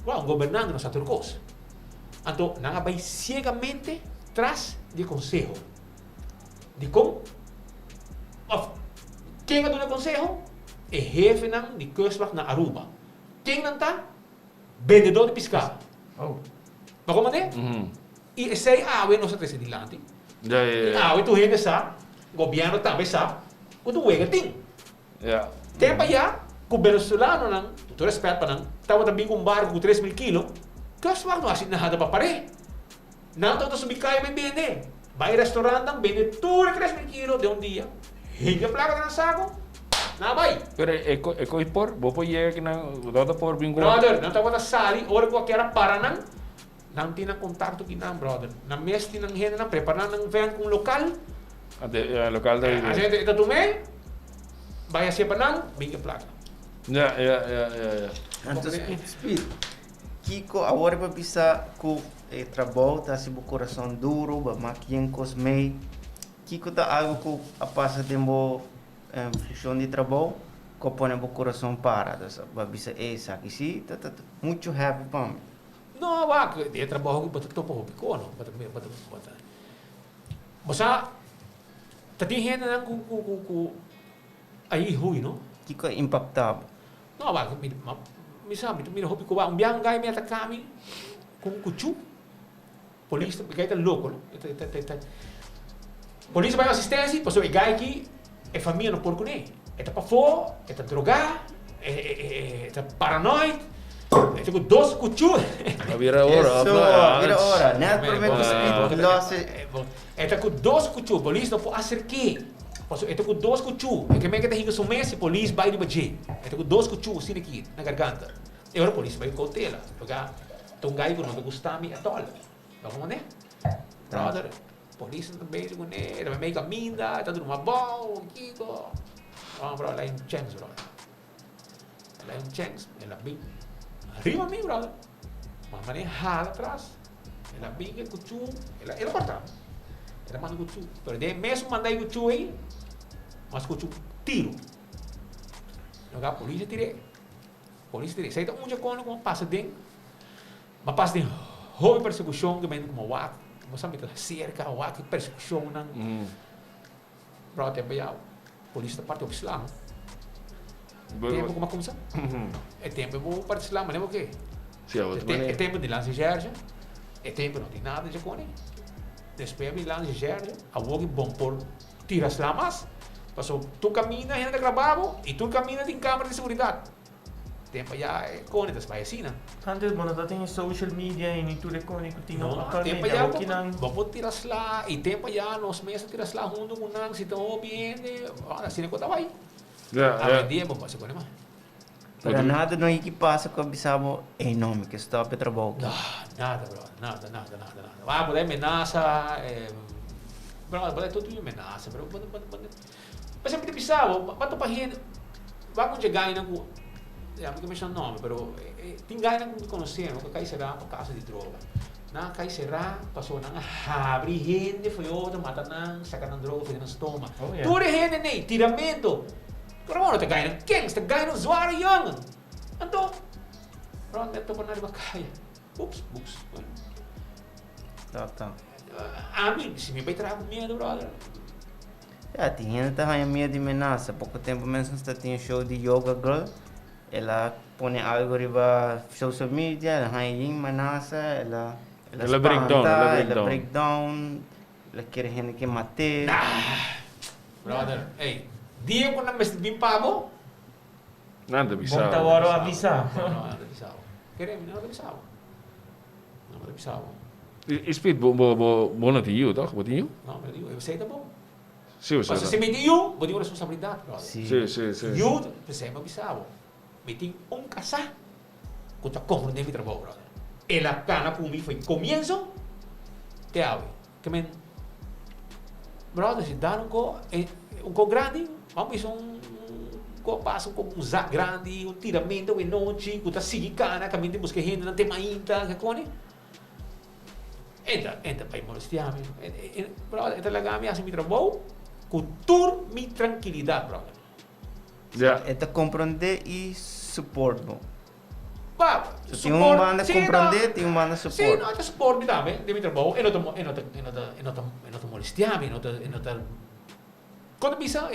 o governante não sabe outra coisa. Então, não vai cegamente atrás de conselho. De como? Quem é do conselho? É jefe de kustwacht na Aruba. Quem não está? Vendedor de pescado. Mas como é? E esse awe não se trece de lante. Awe tu gente sabe, governo também sabe, o tu wega tem. Tempo já, o venezuelano não, tu respeita para não, estava também com um barco com 3.000 kilos, kustwacht não assim nada para parar. Não está subir caia me vende. Vai restaurante, vende tudo 3.000 kilos de um dia. Hinga placa na saco, na vai. Pero é por, vou pôr aqui na, dá por bingo. Brother, não tá bota sali, hora qualquer para não tinha contato aqui não, brother. Na mês tinha gente não preparando um evento com local. Local daí. A gente tá tomando, vai assim para não, binga placa. Ja. Então, speed. Kiko, agora para pensar que o trabalho tá se o coração duro, ba maquian cosmei. Kiko tá algo que a passa tempo em função de trabalho, que põe o coração parado, ba bisa essa aqui sim, tá muito happy para mim. Não, wag, dia trabalho que bato topo pico, no, bato. Basta, tadi gente não com aí ruim, não? Kiko é impactável. Não, wag, sabe, tu mira hopi ko ba, biang guy me atakami com cuchu. Polícia, porque tá louco, não? Polícia vai assistência, passou o guy aqui, é família não porco nem. É para fora, é para drogar, é paranoide. É com 12 cuchu. Vira hora, vira hora. Net prometo speed loss. É com 12 cuchu, polícia não pode acercar. É com 12 cuchu. É que me que tá rindo mês, polícia vai de baje. É com 12 cuchu assim aqui na garganta. E agora a polícia vai cautela, porque um guy que não te gusta me atol. Vamos né? Brother, polícia também com ele, vai meio caminho, tá tudo uma boa, Kiko. Vamos bro, lá em Changs, bro. Lá em Changs, ela bem arriba mim, brother. Mas mané rala atrás. Ela bem que cuchu, ela corta. Ela manda cuchu. Pero de mesmo mandar cuchu aí, mas cuchu tiro. Jogar polícia tirei. Polícia tirei. Sai da onde com passa dentro. Mas passa dentro. Houve persecução que vem como wak. Moçambique cerca wak persecução nang. Bro, tempo ya. Polícia parte do Islam. Tempo como começa? É tempo eu parte do Islam, lembra o quê? É tempo de lança Gerja. É tempo não tem nada de cone. Depois de lança Gerja, a vogue bom por tiras lamas. Passou tu caminha ainda gravado e tu caminha em câmera de segurança. Tempo já é cone das paisinas. Antes, bueno, tá tem social media e tu recone que tinha tempo já vamos tirar lá e tempo já nós mesmos tirar lá junto com nang se tão bem, olha assim que tava aí. A dia vamos fazer com mais. Para nada não é que passa com a Bissau é enorme que está para trabalho. Nada, bro, nada. Vai poder ameaça, bro, poder tudo ameaça, bro. Mas sempre Bissau, bata para gente, vai com chegar na rua. Não me menciono nome, pero tem gana que conhecemos, que cai será para casa de droga. Na cai será, passou na abre gente, foi outro, mata na, saca na droga, foi na estômago. Tudo gente nem, tiramento. Pero ano te ganha, quem está ganhando usuário young? Então, pronto, eu tô por nada bacana. Ups. Tá. A mim, se me vai trazer medo, brother. Tinha gente que medo de ameaça. Pouco tempo mesmo está tinha show de yoga girl. Ela põe algo riba social media, ela tem ameaça, ela breakdown, ela quer gente que mate. Brother, hey, dia ko na mas bimpabo. Nada Bissau. Bom tawaro avisa. Nada Bissau. Querem, nada Bissau. Nada Bissau. Speed bono de you, toch? Wat you? Não, mas eu sei tá bom. Sim, mas se me dio, vou ter responsabilidade, brother. Sim. You, você me Bissau. Me tem casar. Quando tá compreendendo meu trabalho, brother. Ela cana comigo foi começo. Te ave. Que men brother, se dá um co grande, vamos passa um zac grande, um tiramento de noite, que tá seguindo cana, caminho de buscar gente, não tem mais ainda, que cone. Entra para molestar, brother, entra lá me assim meu trabalho, com toda minha tranquilidade, brother. Ja. É compreender e suporte. Tem uma banda compreender, tem uma banda suporte. Sim, não, é suporte também, de meu trabalho, e não te molestar, não te quando bisa,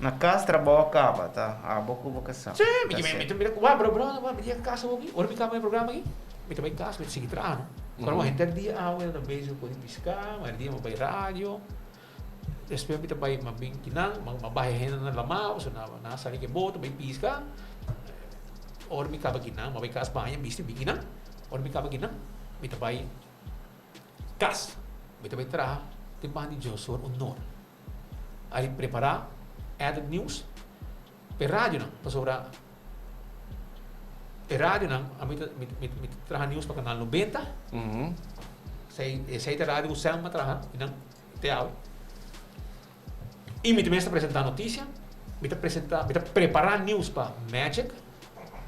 na casa trabalho acaba, tá? A boca vocação. Sim, me dia casa aqui, ora me cama programa aqui, me também casa, me seguir trano. Quando a gente dia eu também eu posso piscar, mas dia eu vai rádio. Depois me também mabing kinang, mabahay hen na lamaw, so na sali ke boto, may pisca. Or me caba kinang, mabay kas banyak bisti bikinang. Or me caba kinang, me também kas, me também traha, timbahan ni Joshua honor. Ali preparar added news per rádio não, pasora per rádio não, a mim traha news para canal 90. Sei rádio o Selma traha, não, teaw. E me também está apresentando notícia, me preparar news para Magic,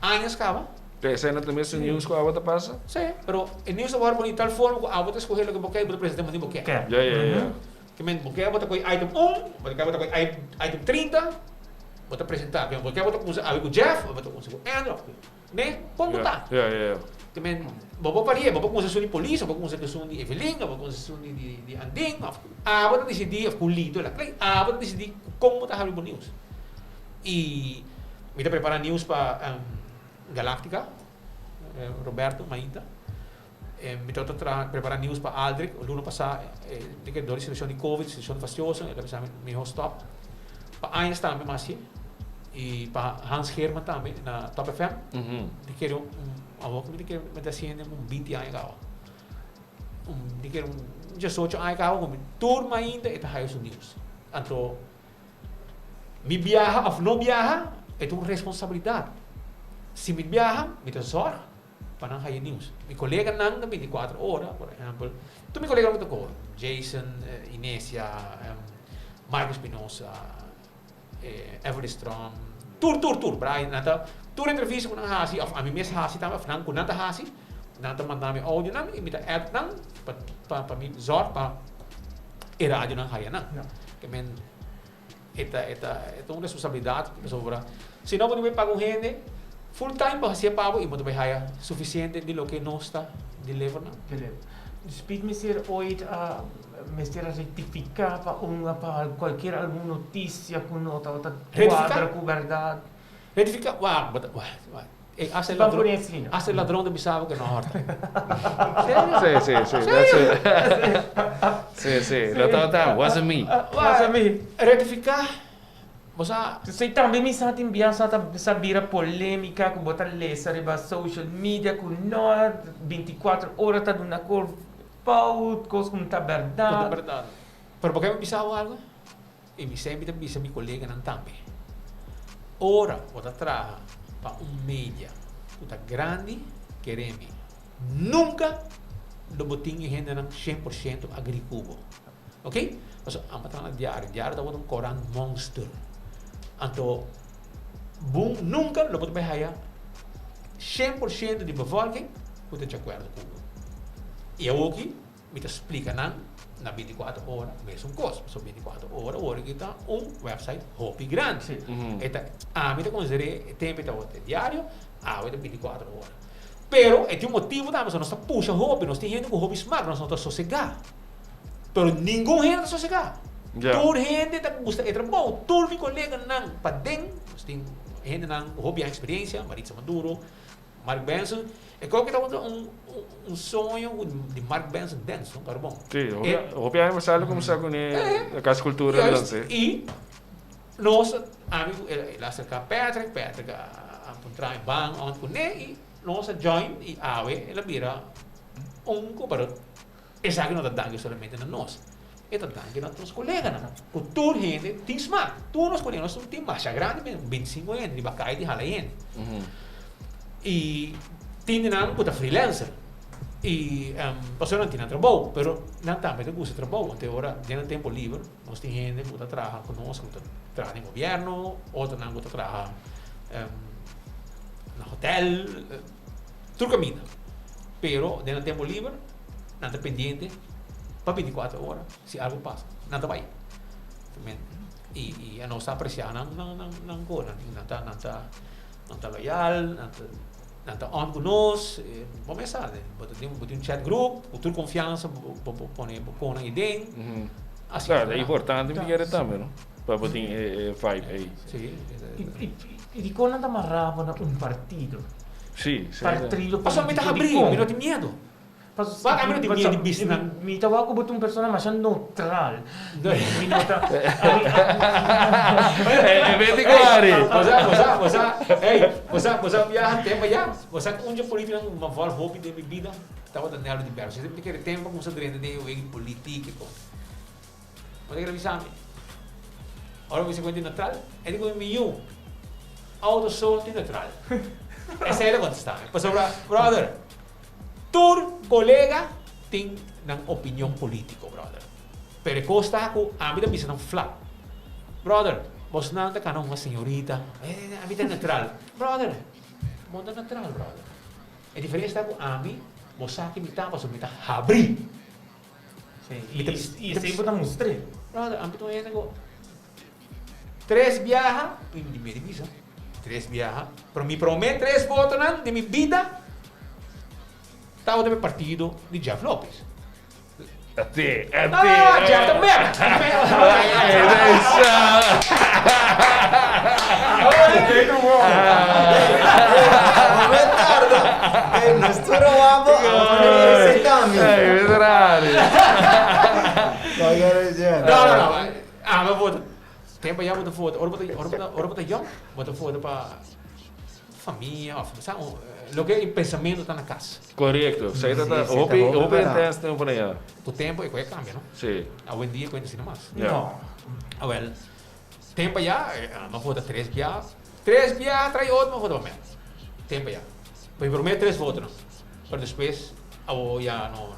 anos acaba. Essa ainda também se news com a outra passa? Sim, pero o news agora de tal forma que a outra escolher o que você apresentar mais ninguém. Já. Que men porque bota com item 1, bota com item 30, bota apresentar, porque bota com o Jeff, bota com o Andrew, né? Como tá? Que men bobo paria, bobo com sessão de polícia, bobo com sessão de Evelyn, bobo com sessão de Anding, bota decidir com lido lá, bota decidir como tá havendo news. E me tá preparando news para Galactica, Roberto Mainta. Mi trovo a preparare news per Aldrich, l'anno passato, perché dopo la situazione di Covid, la situazione fastidiosa, e pensavo mi ho stop. Per Einstein mi massi, e per Hans German também, na Top FM, di che a volta mi dice mi da siendo un 20 anni cao. Di che già socio anni cao come turma ainda e ta su news. Anto mi viaja of no viaja è una responsabilità. Se mi viaja, mi da zorg para não news. Mi collega nang na 24 horas, por exemplo. Tu mi collega muito com Jason, Inesia, Marcos Pinoza, Everett Strom, tour, Brian, nata tour entrevista com a Hasi, of a mim mesmo Hasi também, of com nata Hasi, nata mandar me áudio nang, e me da app nang, para mim zor, para e rádio nang haya nang. Que men, uma responsabilidade sobre. Se não você paga gente full time para você pago e você haya suficiente de lo que não está deliver nang. Speed me ser ooit a rectificar para qualquer alguma notícia com nota quadra com verdade. Rectificar? Wah. As ladrão de Bissau que não horta. Sim. Wasn't me. Rectificar? Você também me sabe enviar sabira polêmica com botar lesa riba social media com nós 24 horas tá dando cor paut coisa como tá verdade. Pero porque me Bissau algo? E me sempre bisa mi colega não tambe. Ora, bota traga para media, puta grande quereme. Nunca do botinho e renda 100% agricultor. Ok? Mas a matar diário tá botando Coran monster. Anto, nunca lo pode haya 100% de bevolking puta de acordo com. E eu aqui me explica na 24 horas mesmo coisa. So 24 horas agora kita website hopi grande. Eta a mim te considerei tempo de diário, a 24 horas. Pero é um motivo da nós está puxa hopi, nós tem gente com hobby smart, nós não está sossegar. Pero nenhum gente está sossegar. Toda gente que gosta de trabalhar, todo meu colega não padem, tem gente não hobby a experiência, Maritza Maduro, Mark Benson, e qual que tá sonho de Mark Benson dentro, tá bom? Sim, hobby a começar com a casa cultura dança. E nós amigo, lá cerca Patrick a encontrar em banco, onde com e nós join e ela vira comparado. Essa que não tá dando somente na nós. E tá dando na nossos colegas, não. Com toda gente tem smart, todos os colegas nós tem massa grande, 25 anos, de bacai de halaien. E tem não puta freelancer. E passou não tinha trabalho, pero não também gusta trabalho. Até agora, já no tempo livre, nós tem gente que puta trabalha conosco, trabalha no governo, outro não puta trabalha no hotel, tudo caminho. Pero no tempo livre, não está pendiente para 24 horas, se algo passa, não está bem. E a nossa apreciar não coisa, não está loyal, não está on conosco, vamos pensar, botar chat group, com confiança, pôr ideia. Claro, é importante porque também, não? Para botar vibe aí. Sim. E quando anda amarrado na partido? Sim. Partido. Mas me está abrindo, me não tem medo. Wag kami na di business. Mitawa ko ba itong persona masyadong neutral? Minota. Vedi Guari! Você viaja tempo já. Você onde política não vai hobby de vida. Estava dando diverso. Você quer tempo com você drena de o político. Mas quer avisar me. Ora você quando neutral, é de como eu. Auto sou neutral. Essa é a contestar. Passou brother. Tur colega tem uma opinião política, brother. Pero costa com a vida bisa ng flat. Brother, você não está com uma senhorita, a vida neutral. Brother, mundo neutral, brother. A diferença com a mim, você aqui me tá, você me tá abrir. E sempre tá mostrando. Brother, a mim tô indo com 3 viajas, e me divisa. 3 viajas, pero me promete 3 votos de minha vida. Estava do meu partido de Jeff Lopez. Até. Jeff também! Muito bom! Nos turawabo. Esse dami. Veterano. Agora já. Não. Mas vou. Tempo já vou foto. Ora bota jong. Vou foto para família, sabe? Lo que é pensamento está na casa. Correcto. Sei Sim, dat sim, hopi tá bom, intenso tempo para allá. O tempo é coisa cambia, não? Sim. Hoje em dia coisa assim mais. Yeah. Well, tempo já, uma foto 3 dias. 3 dias trai outro, uma foto para mim. Tempo já. Primeiro 3 fotos, não. Para depois, eu já não.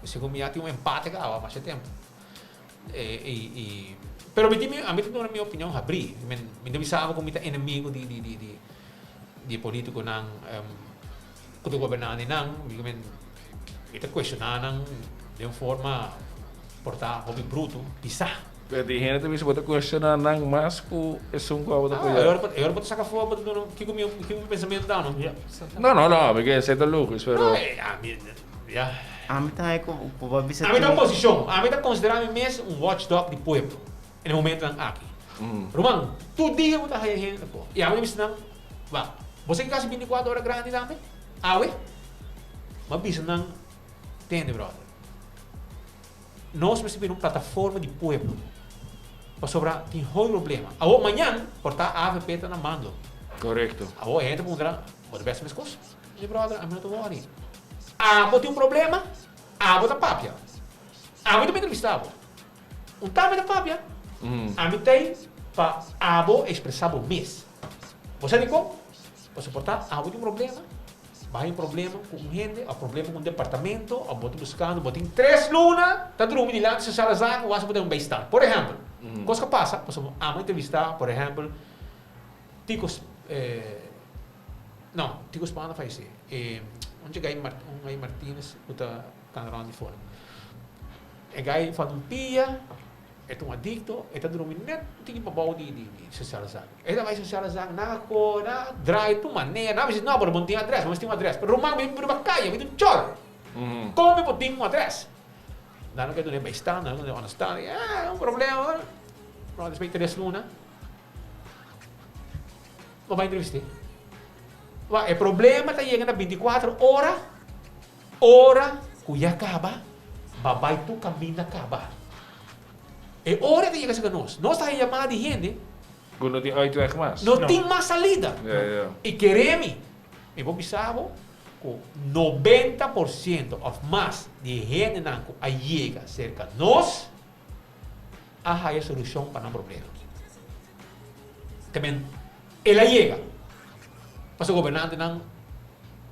Segundo já tinha empate cá, há mais tempo. Pero a mim na minha opinião, abri. Me avisava com muita inimigo de político nang kuto governante nang kita questionar nang de uma forma portar hobby bruto bisa. Pero diegene também se pode questionar nang mas ku esum ko Ah, agora pode sacar fora do que o meu pensamento dá não. No, porque sei da Lucas, pero Ja. A mim tá com o bisa. A mim tá posição, a mim tá considerando mesmo watchdog de pueblo. No momento nang aqui. Romang, tu diga mo ta hayen po. E a mim bisa nang você que gasta 24 horas grande também? Awe? Mas bisa nang entende, brother? Nós precisamos uma plataforma de pueblo. Para sobrar, tem um problema. Amanhã, portar a AVP está na mando. correcto. A gente poderá, pode ver as coisas. E brother, I'm not worried. Tem um problema, tá papia. Tá entrevistado. Tá papia. Tem para expressar o mês. Você digo? Para suportar, tem um problema. Vai um problema com gente, há problema com o departamento, há buscando, tem 3 lunas, está dormindo lá, se sala zaga, você pode bem-estar. Por exemplo, coisa que passa, uma entrevista, por exemplo, Ticos, não, Ticos Panda faz isso. Onde é Gai Martínez, que está cantarão de fora. É Gai faz pia, é um adicto, está dormindo, não tem para baú de social zaga. Ele vai social zaga, na drive, tu maneira, não, mas não tem adresse, mas tem um adresse. Pero Romang, me para caia, me tem um choro. Como eu tenho um adresse? Não que tu nem vai estar, não que tu não está, é um problema. Pronto, depois 3 lunas. Não vai entrevistar. O problema está chegando a 24 horas, que já acaba, vai tu caminho acaba. É hora de chegar a nós. Nós estamos chamando de gente. Kung não tem 8 weg mas. Não tem mais salida. Yeah. E queremos, eu vou pensar, que 90% ou mais de gente que chega cerca de nós, há a solução para o problema. Também, ela chega. Mas o governante não,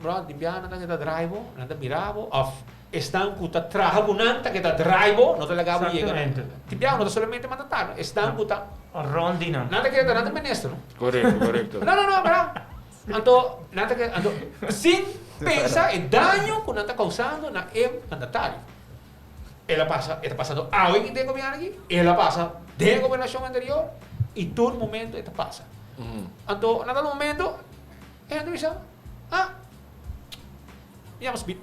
bro, de biana não está drive, não está miravo, estão que está trabalhando, que está drive, não está legal chega. De biana não está somente mandatar, estão que está Rondina. nada que está nada ministro. Correcto. Não, bro. Então, nada que sem pensar o dano que não está causando na mandatário. Ela está passando algo que tem governo aqui, ela passa de governação anterior e todo momento ela passa. Então, nada momento ela diz, vamos speed.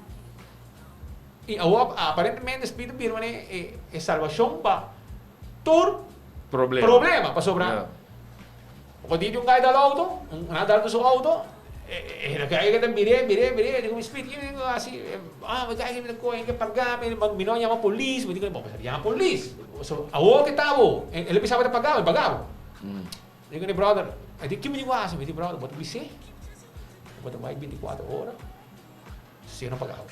E aparentemente speed vira uma salvação para todo problema para sobrar. Quando tinha um gajo do auto, nadar do seu auto, ele caiu que mirei, digo, speed, assim, mas caiu que tem que pagar, me não chama a polícia, me digo, bom, mas chama a polícia. A outra que estava, ele precisava de pagar, ele pagava. Digo, brother, eu digo, que me digo assim, me digo, brother, bota você, bota mais 24 horas, se não pagava.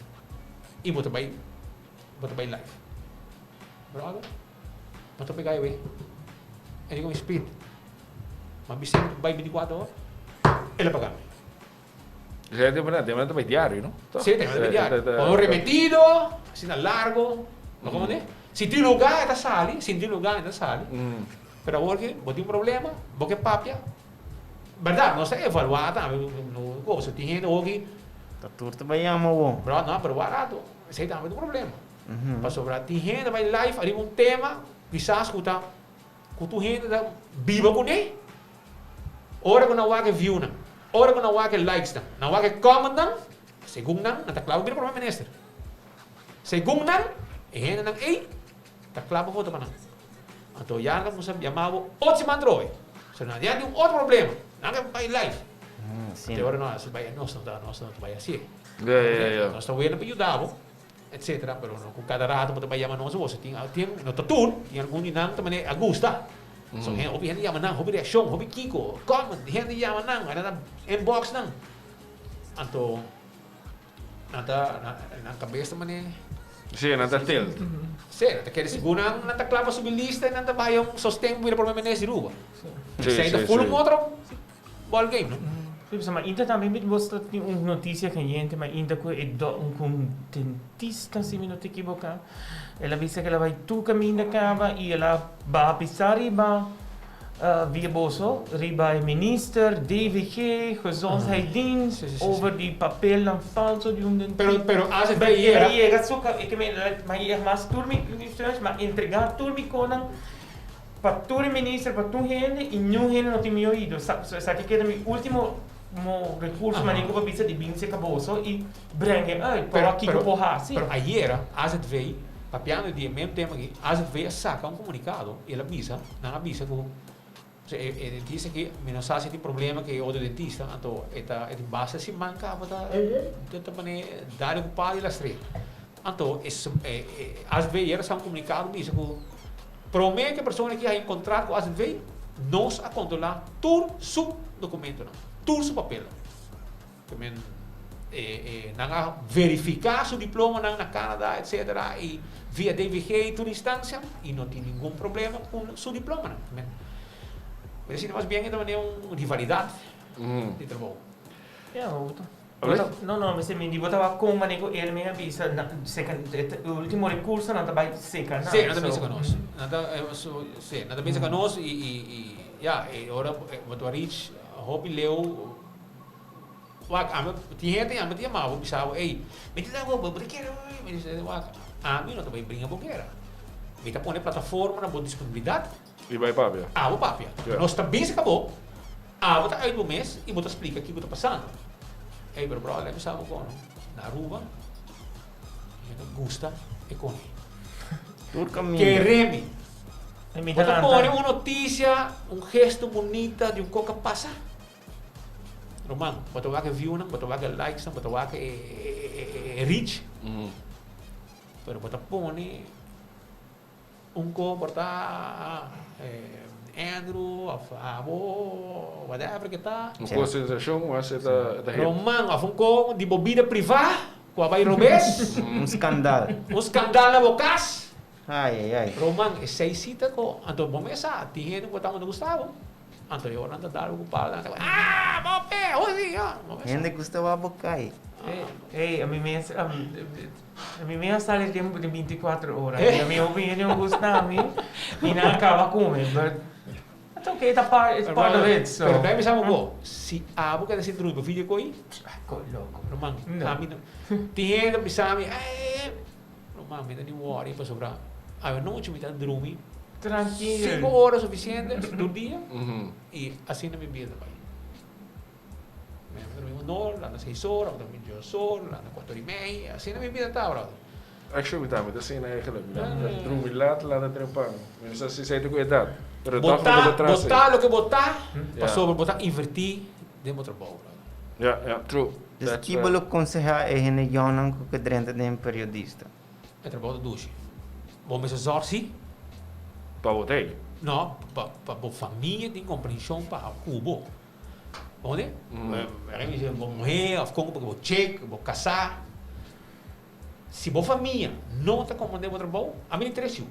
E bota mais live. Brother, bota pegar eu, eu digo, speed. Mas bisa vai 24 horas, ele pagava. Já tem também diário, não? Sim, tem diário. Com remetido, assim largo, não como é? Se tem lugar, está sali, se tem lugar, está sali. Pero porque, você tem um problema, você papia. Verdade, não está evaluado, no gosto, tem gente hoje. Tá turto bem amor. Bro, não, pero barato, esse também é um problema. Para sobrar, tem gente vai live, ali um tema, quizás que tu gente viva com ele. Ora que não há que view na, ora que não há que likes na, não há que comment na, segundo na, não está claro para o ministro. Segundo na, gente não está claro para o outro. Então já não se chamava outro mandroi. Se não, já tem outro problema, não é que vai live. Sim. Agora nós não vai assim. Yeah. Nós estamos vendo para ajudar, etc. Pero com cada rato você vai chamar nós, você tem no tour, tem algum dinâmico também a gusta. So, hobi hindi yaman nang, hobi reaksyon, hobi kiko, comment, hindi yaman nang, ano na, inbox nang. Anto, nang kabesta man eh. Sim, não está tilt. Sim, nata kaya siguro nang klapa sa bilista, nata ba yung sustain mo yung problema na si Ruba. Sa ita full mo outro, ball game, no? Maar ainda também me mostra uma notícia que a gente, mas ainda com dentista, se me não te equivocar, ela disse que ela vai tu caminho da cava e ela vai pisar riba via boso, riba minister, DVG, gezondheidsdienst, over die papel dan falso de dentista. Pero als het bij je llega zoeken, ik meen, maar je mas turmi, maar entregar turmi konan para tu minister, para tu gente e nenhum gente não tem me ouvido. Sabe que era meu último recurso manico para pizza de binse caboso e brengen uit para aqui que porra assim. Pero ayer, als het wij, papiano die mesmo tema aqui, als het wij saca comunicado, ele avisa, não avisa que o dentista que menos sabe se tem problema que o dentista, então eta base se manca para tenta maneira dar o pai lá straight. Então als wij hier saca comunicado, avisa que promete que a pessoa que vai encontrar com as vezes nós a controlar todo seu documento, todo seu papel. Também não verificar seu diploma na Canadá, etc. E via DVG toda instância e não tem nenhum problema com seu diploma. Mas assim, mais bem também é uma rivalidade de trabalho. No, mas se me botava com maneco ele me avisa, o último recurso não vai secar nada. Sim, nada pensa conosco. Nada pensa conosco e agora o Rich, Hopi leu, tinha gente amava, pensava, ei, me diz algo, porque me diz, mim não também brinca boqueira. Me tá pondo plataforma na boa disponibilidade. E vai papia. O papia. Nós também se acabou. Você aí do mês e você explica o que está passando. Hey, pero bro, alam mo sa ko, na Aruba, yung gusta, con. Tour caminho. Quereme. Quando põe uma notícia, gesto bonita de coca passa. Romano, batawa ka view nang, batawa ka likes nang, batawa ka reach. Pero batawa ko porta Andrew, Afabo, whatever que tá. Uma concentração, mas é da Romano, afungko di bobida privada, com a vai robes. Skandal. Skandal na bokas. Ai. Romano, seisita ko, anto bomesa, tingin ko tamo Gustavo. Anto yo nanda daro ko para. Bope, hoy Gente gostava bocai. A mim mesmo sale tempo de 24 horas. A minha opinião gusta a mim e não acaba com ele. Então que é part of it. So. Pero dahil mismo ko, si abo ka na si Drew, video ko Loco. Romang, kami na. Tingin na bisami, Romang, may nani worry pa sobra. Ay, no, chumita Drew mi. Tranquilo. 5 horas suficiente do dia. E assim na minha vida, pai. May dormi 1 hora, lá na 6 horas, dormi 2 horas, lá na 4:30, assim na minha vida tá, brother. Actually, met assim eigenlijk. Droom je laat het erin pakken. Dus dat is zeker goede dat. Botar lo que botar, sobre botar, invertir dentro do trabalho. Ja, true. Dus que bolo aconselhar é gente jonan que drenta de periodista. É trabalho do duche. Bom, mas zorsi? Para você? Não, para a família tem compreensão para o cubo. Onde? Vou morrer, vou vou check, vou casar. Se boa família não está comandando o trabalho, a mim interessa.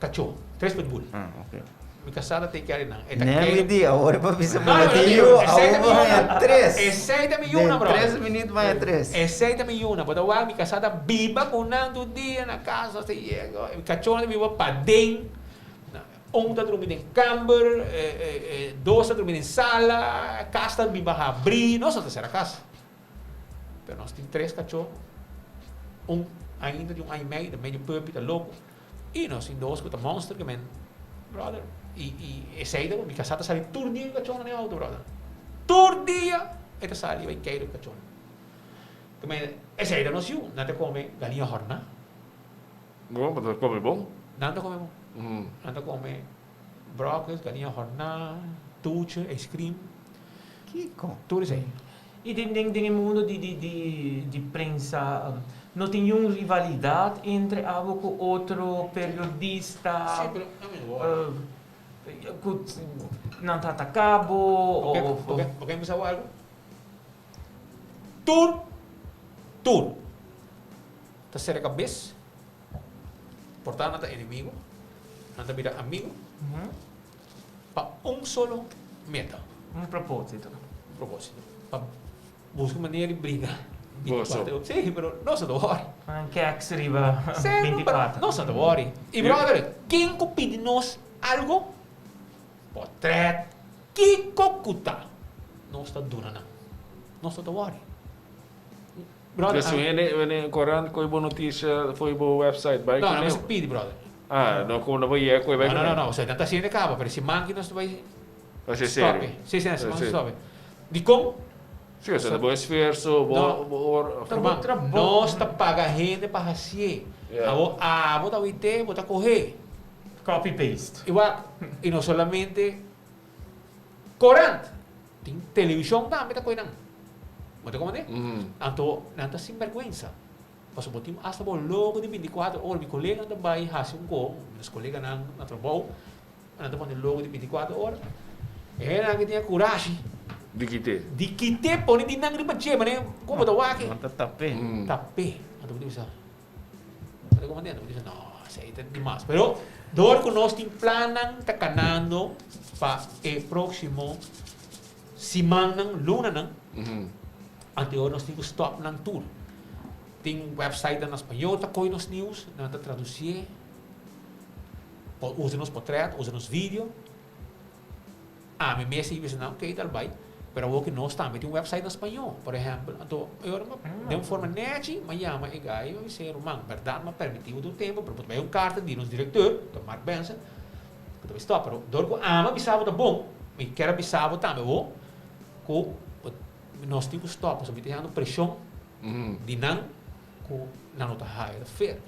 Cachorro, 3 pitbull. Ok. Mi casada tem que ir não. Nem me dia, agora para pisar boletinho, agora 3. É 7 milhões, bro. 3 minutos vai a 3. É 7 milhões, mas agora mi casada viva conando dia na casa, se chega. Mi cachorro viva para dentro. Um está dormindo em camber, 2 está dormindo em sala, casa viva a abrir, não só terceira casa. Mas nós temos 3 cachorros. Ainda de 1 ano e meio, meio puppy, tá louco. E nós temos 2 com o monster, que brother. E saída, minha casada sai todo dia com o cachorro no auto, brother. Todo dia, ela sai e vai cair o cachorro. Também, essa saída nós viu, nada come galinha horna. Bom, mas come bom? Nada come bom. Nada come brócolis, galinha horna, tuche, ice cream. Kiko. Tudo isso aí. E dentro mundo de prensa, não tem nenhuma rivalidade entre algo com outro periodista? Sim, pero Não está a cabo? porque me sabe algo? Tour. Está ser a cabeça. Portanto, não está inimigo. Não está virar amigo. Para solo meta. Propósito. Para buscar maneira de brigar. Gosto. Sim, pero não se dói. Que é que se riba Sim, 24. não se dói. E, brother, quem pede nós algo? Portrait. Que cocuta. Não está dura, não. Não se dói. Brother, Dus wanneer Koran kon je boa notícia, foi boa website, bij não se pede, brother. Não como não ia, coi vai. Não, você não está sendo capa, mas se manque nós vai Vai ser sério. Sim, se manque stop. De como? Sim, você boa esforço, boa Nós está paga renda para fazer. Bota o IT, bota correr. Copy paste. E não somente Koran. Tem televisão também, tá coisa. Mas como é? Então, não está sem vergonha. Mas botim hasta bom logo de 24 horas. Meu colega também faz meus colegas na trabalho, anda põe logo de 24 horas. Era que tinha coragem de quitar, põe de não gripa che, mas como tá aqui? Não tá tapé. Tapé. Então botim isso. Mas como é? Botim isso. Não, isso aí tá demais. Pero dor que nós tem planan tá canando para o próximo semana, luna não. Anterior nós temos stop ng tour. Tem website na espanhol, tá coi nos news, na tá traduzir. Usa nos portrait, usa nos vídeo. Me messa e não, ok, tal vai. Pero o que nós também tem um website na espanhol, por exemplo. Então, eu de uma forma net, mas chama e gai, eu sei, romang, verdade, mas permitido do tempo, pero vai carta de nos diretor, do Mark Benson. Então, stop, pero dorco bisavo tá bom, me quero bisavo também, nós temos stop, nós estamos tendo pressão de não está raio da feira.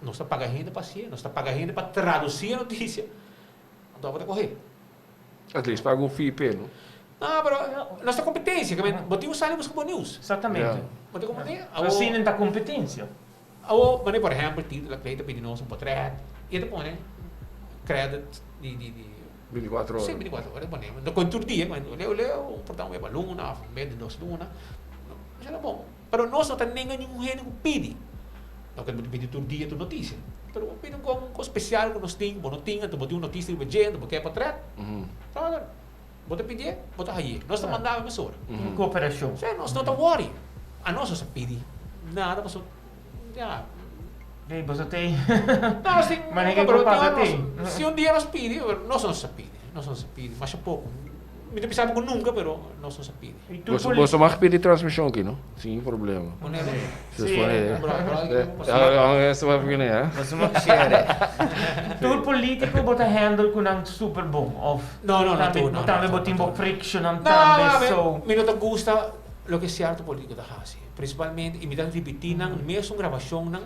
Nós está pagando renda para si, nós está pagando renda para traduzir a notícia. Então, vou correr. At least paga fee pelo. Não, mas nossa competência, que botinho saímos com news. Exatamente. Mas como é? Assim não tá competência. Mas por exemplo, título, cliente pedindo nós portrait, e depois, né, crédito de 24 horas. Sim, 24 horas, mas no quanto dia, mas eu portar uma luna, meia de 2 luna, mas era bom. Pero nós não temos nenhum gênero que pede. Não queremos pedir todo dia tua notícia. Pero pedi com especial que nós temos, não tinha, tu botou notícia de gente, porque é portrait. Tá, bota pedir, bota aí. Nós estamos mandando a emissora. Cooperação. Sim, nós não estamos worry. A nós não pedi nada, mas já. Você tem. Não, nós temos. Mas ninguém culpado tem. Se dia nós pedimos, nós não sabemos. Nós não sabemos, mas é pouco. Me pensava que nunca, pero nós não sabemos. Você mag pedir transmissão aqui, não? Sem problema. Vocês podem. Essa vai ficar, né? Você mag share. Tour político bota handle com um super bom. Of não, também botin bo friction am também so. Me não gusta lo que certo político da hace. Principalmente imitar repetir nang mesmo gravação nang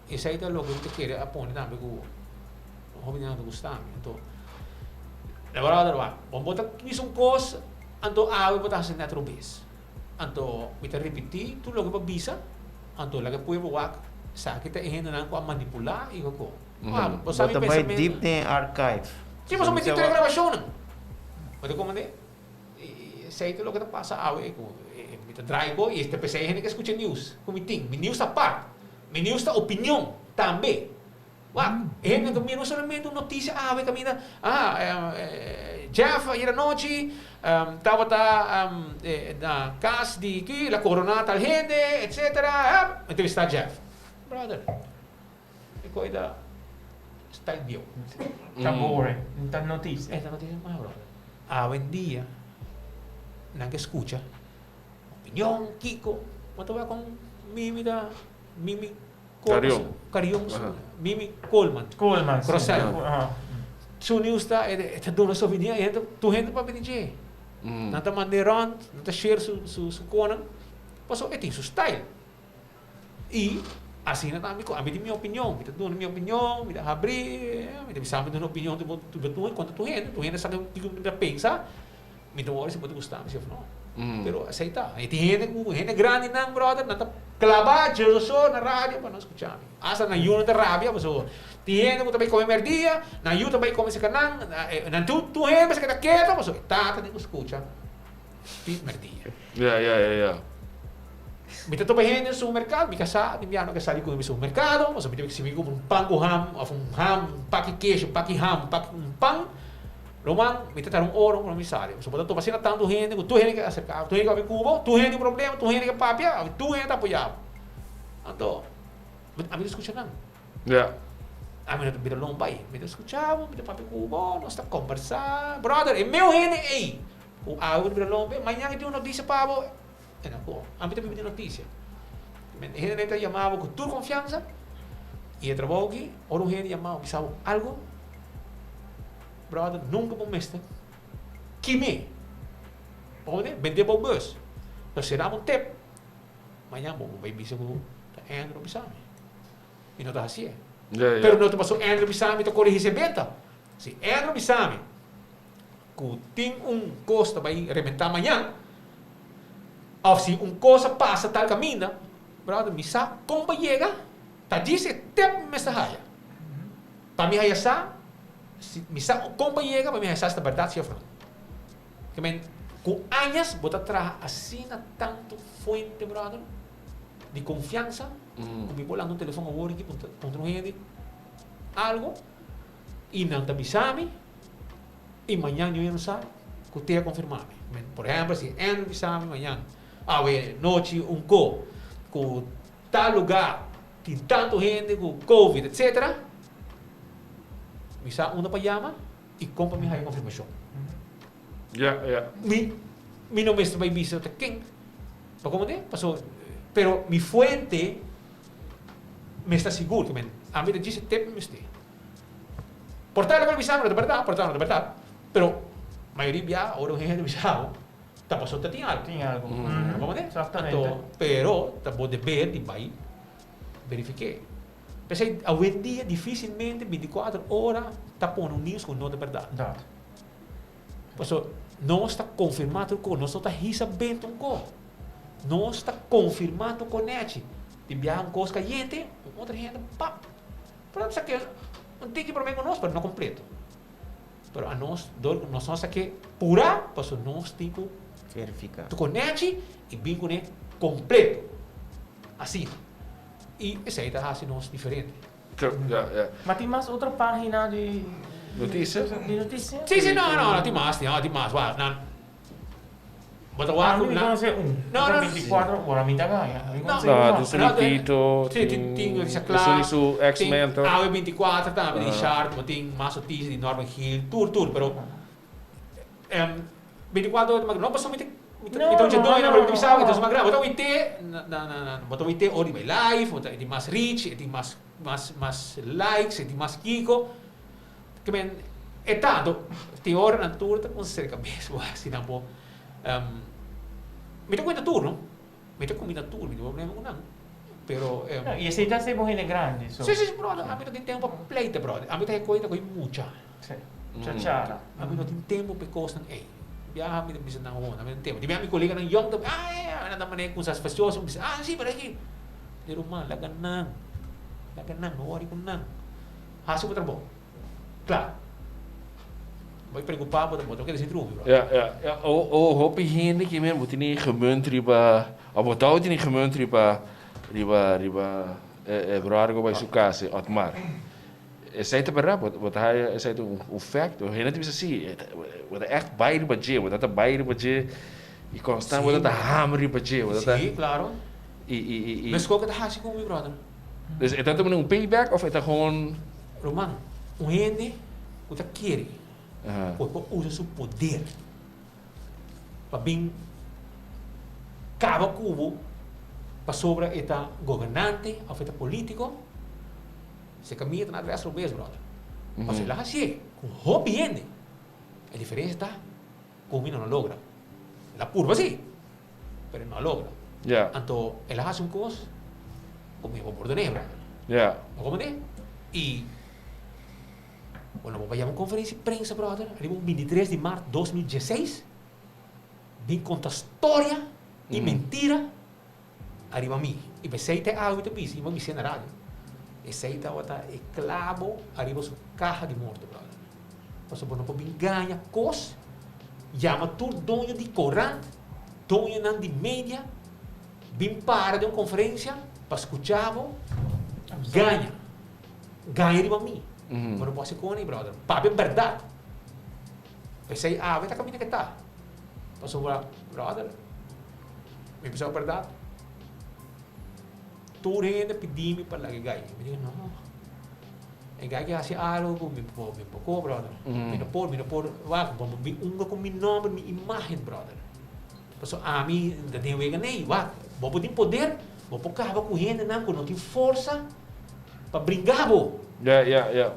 essa é lo que eu quero apone também com o hobby não gusta. Então agora, vamos botar isso coisa, então eu botar assim na trobes. Então, me tá repetir, tu logo para visa, então logo pode botar, sabe que tá errando não com manipular e com. Você vai deep in archive. Sim, mas me tem gravação não. Mas como é? Sei que logo tá passa me tá drive e este PC gente que escuta news, como tem, news a parte, news a opinião também. Gente que não somente uma notícia, camina, Jeff, aí noite, estava na casa de que, a corona tal gente, etc. Entrevistar Jeff. Brother, é coisa, style bio. Tá boring, não tá notícia. Esta notícia mais, brother. Hoje em dia, não que escuta, opinião, Kiko, mas vai com Mimi Carion, Mimi Coleman. Crossell. Su news está dono sua opinião, tu gente para pedir. Não está mandando, não está share su conan. Passou, tem su style. E assim não tá a minha opinião, me dando minha opinião, me dá abrir, me dá sabe dando opinião de tu quando tu gente sabe o que tu pensa, me dá hora se pode gostar, me não. Pero aceita. E gente grande nang, brother, nata clavar, Jesus, na rádio, para não escuchar. Asa na yun na rádio, mas tiene mo também comer merdia, na yun também comer se canang, na tu gente, mas que tá quieto, mas tata nem escucha. Pi merdia. Ja. Mita to pa gente no supermercado, mi casa, mi piano que sali com no supermercado, mas mita que se com um pão com ham, ou um ham, um pack queijo, um pack ham, um pack um pão. Roman, mita tar ouro com missário. So portanto, você não tanto gente, tu gente que acercar, tu gente que vai cubo, tu gente problema, tu gente que papia, tu gente apoiar. Então, a mim escuta não. Ja. A mim não vira lombai, me escuchava, me papi cubo, nós está conversar, brother, e meu gente, ei, o água vira lombai, amanhã que tem uma notícia para vo, é na co, a mim também tem notícia. A gente está chamava com toda confiança, e trabalho aqui, ou um gente chamava, pensava algo. Brother, nunca vou mestre. Kimi. Pode? Vender para o bus. Nós será um tempo. Amanhã vou bisa com Andrew Bisami. E não está assim. Pero não te passou Andrew Bisami para corrigir venda. Se Andrew Bisami que tem costa vai arrebentar amanhã, ou se coisa passa tal caminho, brother, misa como vai chegar? Tá disse tempo mestre raia. Para mim raia sa si misa como chega para me essa verdade se afronta. Que men com anos bota traga assim na tanto fonte, brother, de confiança, como bola no telefone agora aqui contra gente algo e não te avisame e amanhã eu não sabe que te confirmar. Por exemplo, se Andrew avisame amanhã, noite com tal lugar tem tanto gente com COVID, etc. Misa una pa llama y compra mi high confirmation. Ja. Mi no me está by visa te king. ¿Para cómo de? Pasó. Pero mi fuente me está seguro que a mí le dice te me esté. Portar la visa no de verdad. Pero mayoría ya ahora gente visa ta pasó te tiene algo. ¿Cómo de? Exactamente. Pero ta pode ver de vai verifiquei. Pensei, hoje em dia, dificilmente, 24 horas, está pondo news com não de verdade. Não está confirmado com, não está recebendo com. Não está confirmado com net. De viajar coisa com a gente, outra gente, pá. Por exemplo, que não tem que problema conosco, mas não completo. Mas a nós, nós somos aqui pura, porque nós temos que verificar. Com net e bem com net completo. Assim. E essa aí está assim diferente. Ja. Mas tem mais outra página de Notícias? De notícias? Sim, não, tem mais. Bota o Ah, não conhece Não. 24 horas, me dá ganha. Nou, dus een Tito, tem essa claro. Isso X-Men, Tem 24 também, tem Sharp, tem mais notícias de Norman Hill, tudo, pero 24 horas, não passou muito. Então já dói na hora de pisar, então uma grava. Botou IT, ori by live, tem mais reach, tem mais likes, tem mais kiko. Que men é tanto, tem hora na tour, tá com cerca mesmo, assim não pô. Me tô com a tour, não? Me tô com a tour, não tem problema com não. Pero e esse está sempre muito grande. Sim, brother, a mim não tem tempo para pleite, brother. A mim tem coisa com muita. Chachara. A mim não tem tempo para coisa, biyahe kami bisa na ako, namin tema. Di ba kami kolega ng young, ano naman kung sa spasyoso, bisa, para aqui. Di rumah, lagan nang, nawari ko nang. Haso mo trabaho. Claro. May preocupado mo, ito kaya si Trumi, bro. Ja. Hoop je geen keer meer, moet je niet gemunt riba, of wat houdt je niet gemunt riba, vragen bij zo'n kaas, Otmar. Zij te beraden, wat hij zei toen, hoe fact, hoe het is zie, wat echt bij de budget, wat dat bij de budget, je kan staan, wat dat hamer budget, wat dat. Sí, claro. Mas qual que é a raça com o meu brother? Dus is dat een payback of is dat gewoon? Roman, gente que tá quer, usa seu poder para bem cava cubo para sobre esta governante ou esta político. Se caminha na atrás do mesmo, brother. Mas lá assim, com hobby gente. A diferença está, como não logra. La curva sí, pero no logra. Ja. Então, ela faz coisa como eu por dentro. Ja. ¿Cómo de? E bueno, vamos a uma conferência de prensa, brother. Ali 23 de março de 2016. Vim contar história e mentira arriba a mim. E pensei até algo que eu disse, eu me na rádio. E sei que eu clavo arriba sua caixa de morte, brother. Passou por não poder ganhar coisa, chama tudo dono de corante, dono de mídia, vim para de uma conferência, para escutar, ganha arriba a mim. Mas não posso ser com ele, brother. Papi, é verdade. Pensei, vai estar caminhando que está. Passou por brother, me pensou a verdade. Tu ainda pedi-me para lá que ganhe. Eu digo, não. E ganhe assim algo, me pouco, brother. Me não pôr, vamos ver com meu nome, minha imagem, brother. Passou, mim, não tem que ganhar, vou poder poder, vou pôr carro correndo, não tem força para brincar, Yeah.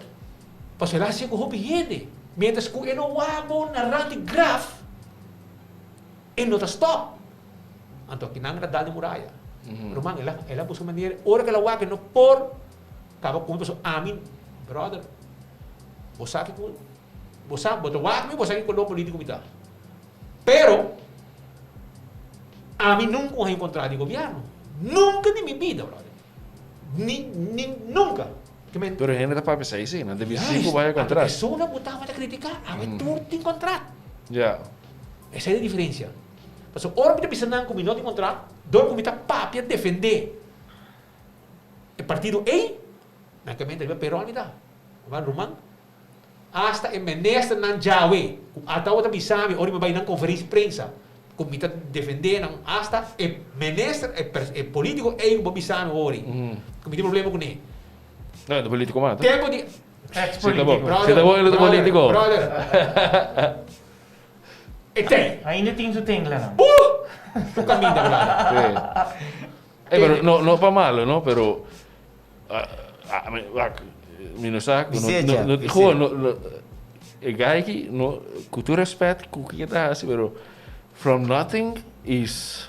Passou lá assim com o roupa higiene. Mientras que eu não vou narrar de graf, ele não está stop. Então, aqui não é da muralha. Romang, ela busca maneira, hora que ela vai, que não por, acaba com isso, mim, brother, você sabe que você sabe que o político me dá. Pero, mim nunca vou encontrar de governo. Nunca em minha vida, brother. Nunca. Pero gente está para pensar assim, não deve ser que vai encontrar. A pessoa botava a criticar, tudo te encontrar. Yeah. Essa é a diferença. Mas ora que está pensando que não te encontrar, dor que está papi a defender. O partido na que mente Perón me dá. Vai Romang. Hasta em ministro não jawe. Até outra bisami, ora me vai na conferência de prensa. Como me está defendendo, hasta o ministro, o político, o bisami ori. Como tem problema com ele. Não, é do político mais. Tempo de Ex-político. Se tá bom, ele é do político. Brother. E tem. Ainda tem lá, não? O caminho da verdade. Pero no para malo, ¿no? Pero no saco, el guy que no, con tu respeto, con quien está así, pero from nothing is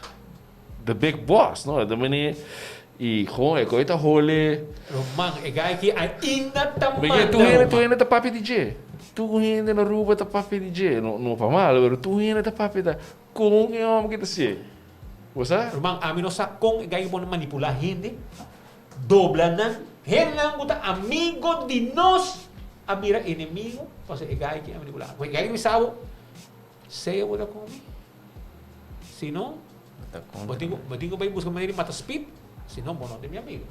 the big boss, ¿no? De maneira e gewoon ik ooit hole. Romang, o guy que ainda tá Mas tu ainda tá papi DJ. Tu ainda na rua tá papi DJ, não para malo, pero tu ainda tá papi da com que homem que tá assim. Você? Romang, a mim não sabe como o guy pode manipular gente, dobla não, ele não gusta amigo de nós, a mira inimigo, o guy que manipular. O guy que sabe, sei eu vou comigo. Se não, eu tenho que buscar maneira de matar speed. Se não, não tem meu amigo.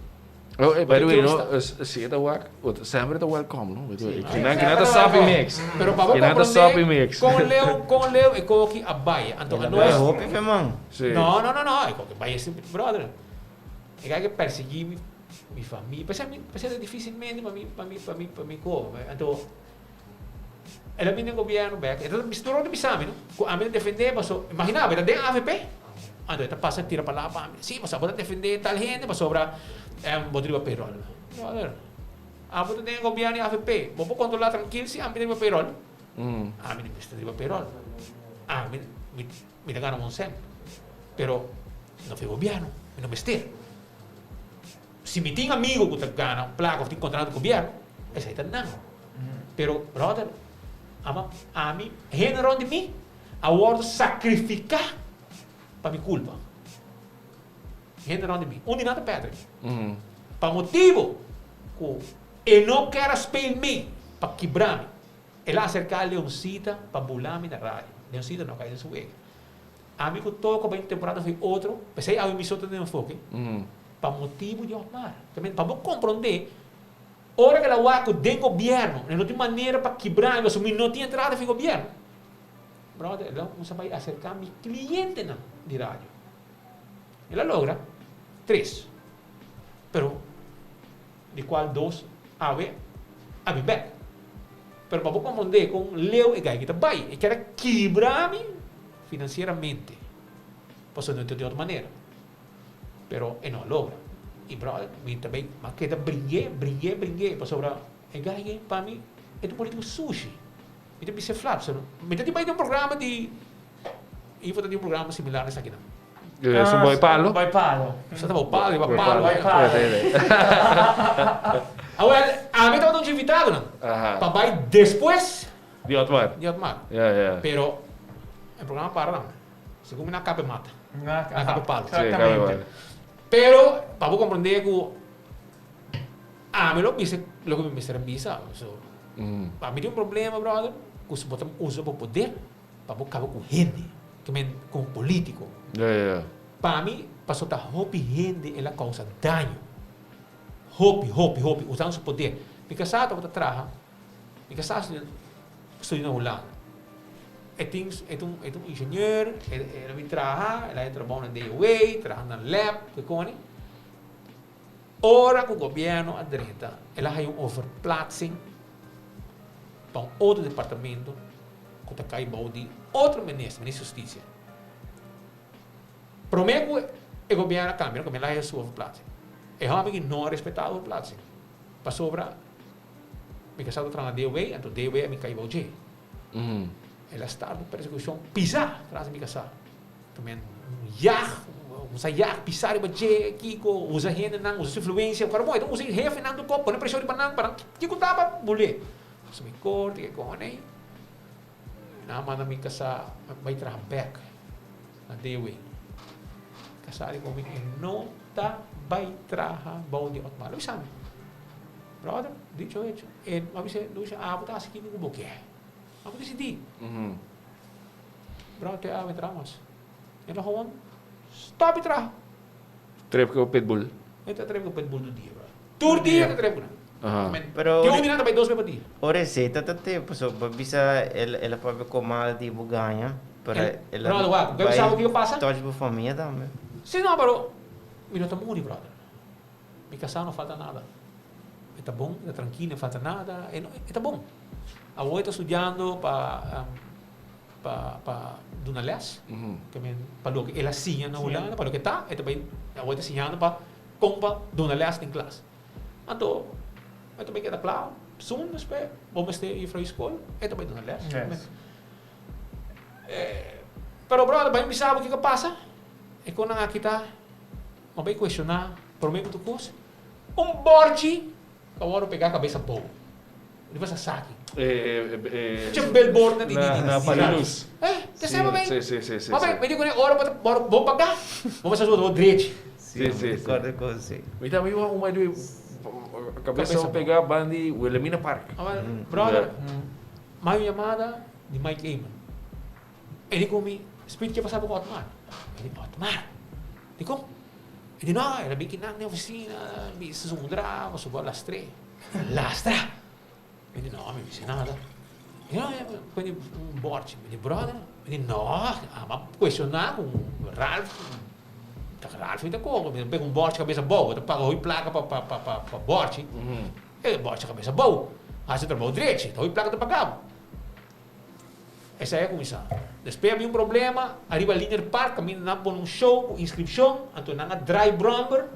Oh, by the way, no, se é wak, sempre é welcome, no? Que nada sabe mix. Pero para nada sabe mix. Com o Leo e com aqui a baia. Então não é hope, irmão. Não, é com que baia sempre, brother. É que perseguir minha família, precisa dificilmente para mim como. Então ela me governo back. Então misturou de bisame, no? A mim defender, mas imaginava, era de AVP. Então ela passa tira para lá para mim. Sim, mas pode defender tal gente, mas sobra Rodrigo Perón. Brother, você tem governo e AVP. Vou controlar tranquilo se a mim tem Perón. A mim tem Perón. A mim me ganha um sempre. Pero não foi governo, não vestir. Se me tem amigo que ganha placa, tem contrato com o governo, essa aí não. Pero, brother, a mim, generam de mim, a hora sacrificar para minha culpa. Generam de mim. Onde nada pede. Para motivo que ele não quer espelhar mim para quebrar-me. Ele acercar a Leoncita para bular-me na rádio. Leoncita não cai em sua ega. A mim que toco bem temporada foi outro, pensei a emissão de enfoque. Para motivo de amar. Também para compreender. Hora que ela vai com o governo, não tem maneira para quebrar, mas não tinha entrada no governo. Brother, ela não vai acercar meu cliente de rádio. Ela logra 3. Pero, de qual 2 a mim back. Pero para compreender com Leo e Gai que está bem, e quer quebrar-me financeiramente. Pois não tem de outra maneira. Pero, não logra. E, brother, também, mas que brinquei, para sobrar, e Gai, para mim, é do político sushi. E tem que ser flat, não? Mas tem um programa de... E vou ter um programa similar nessa aqui, não? Es un boy palo. Boy palo. Você tá bom, palo, Boy palo. Agora, a mim estava invitado, não? Para vai depois De Otmar. de Otmar. Ja. Pero, o programa para, não. Según una capa mata. Una capa palo. Sí, cabe Exactamente. vale. Pero, para comprender que me lo dice lo que me está visa. So, para mí tem problema, brother, que se botam usa para poder, para acabar com gente, com político. Yeah. Para mim, passou a hopi gente, ela causa daño. Hopi, usando seu poder. Me casado, eu trabalho. Me casado, estou na Holanda. É um engenheiro, ele vem trabalhar, ele trabalha na DOA, trabalha na lab, que coisa. Ora que o governo adreta, ela tem overplaatsing para outro departamento, que está caindo de outro ministro da Justiça. Prometo que o governo cambia, como ela é sua overplaatsing. É homem que não respeita a overplaatsing. Para sobra, me casado trabalha na DOA, então DOA é me caiu de. Ela está na persecução, pisar, traz me casado. Também usa pisar e bater, Kiko, usa gente, usa influência, o cara bom, então usa jefe, não do copo, põe pressão para Kiko tava, bolê. So me corte, que com aí, na manda me casar, vai trabalhar back na DOA. Casar comigo, não tá, vai trabalhar, bom de outro mal, sabe? Brother, dicho hecho, a veces lucha, botar aqui no boque. Vamos decidir. Brother, entramos. Então, vamos stop e trabalhar. Trip com o Pitbull. Então, trevo com o Pitbull do dia, bro. Todo dia que trevo, Pero eu não vai 2 vezes por dia. o receita tá tempo, so bisa ela pode comer de buganha, para ela Não, eu sabe o que eu passa? Todos por família também. Se não, pero mira, tá muito, brother. Me casar não falta nada. Está bom, está tranquilo, não falta nada. Está bom. A avó está estudando para Dunales, para o que ela ensina na Holanda, para o que está, a avó está ensinando para como Dunales em classe. Então, também queda claro, soon, vamos ter ir para a escola, também Dunales. Pero, brother, vai me sabe o que passa? É quando a kita, vai questionar, por meio do curso, borte, agora pegar a cabeça boa. Ele vai saque. Tinha billboard na Parilus. Você sabe bem? Sim. Mas bem, me digo, ora, vou pagar. Vamos fazer o direito. Sim. Concordo com você. Mas também uma cabeça vou pegar a banda de Wilhelmina Park. Brother, mais chamada de Mike Heyman. Ele comigo, speed que passava com o Otmar. Ele Otmar. Digo, ele não, era bem que na oficina, me sumudra, subo lastre. Lastra? Ele não, me disse nada. Ele não, quando borte, ele brother, ele não, mas questionar com Ralph, Ralph ainda como, ele pega borte cabeça boa, ele paga placa para borte, ele borte cabeça boa, aí você trabalha direito, então placa para pagar. Essa é a comissão. Depois havia problema, arriba a Linear Park, caminho na por show, inscrição, então na dry bromber,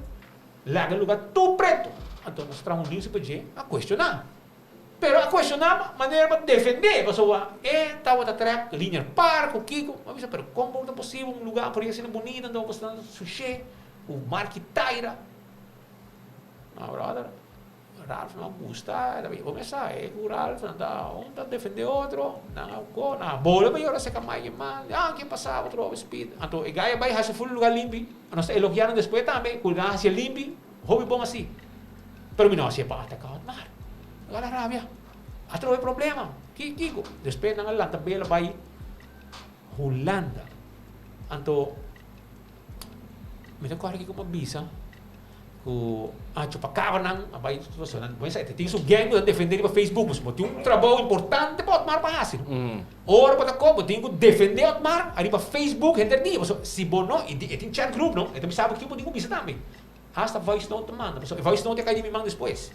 lá no lugar tudo preto. Então nós trabalhamos nisso para a questionar. Pero a questionar, maneira para defender, pessoa, estava da trap, Linear Park, o Kiko, mas pero como é possível um lugar por isso bonito, não gostando sushi, o Mark Taira. Não, brother. Ralph não gusta, daí começar, o Ralph anda defender outro, na bola vai ora se camai mal, que passava outro speed. Então, e gaia vai hacer full lugar limpo, nós elogiaram depois também, cuidar hacia limpo, hobby bom assim. Pero não se para atacar mar. Agora rabia. Outro é problema. Kiko, depois na Holanda também ela vai Holanda. Então, me recordo que como visa chupacaba nang abay situação não sei tem isso gang que defender para Facebook mas tem trabalho importante para Otmar para assim ora para como tem que defender Otmar ali para Facebook entendi mas se bono e tem chat group não então sabe que eu tenho bisa também hasta voice note manda mas voice note cai de mim manda depois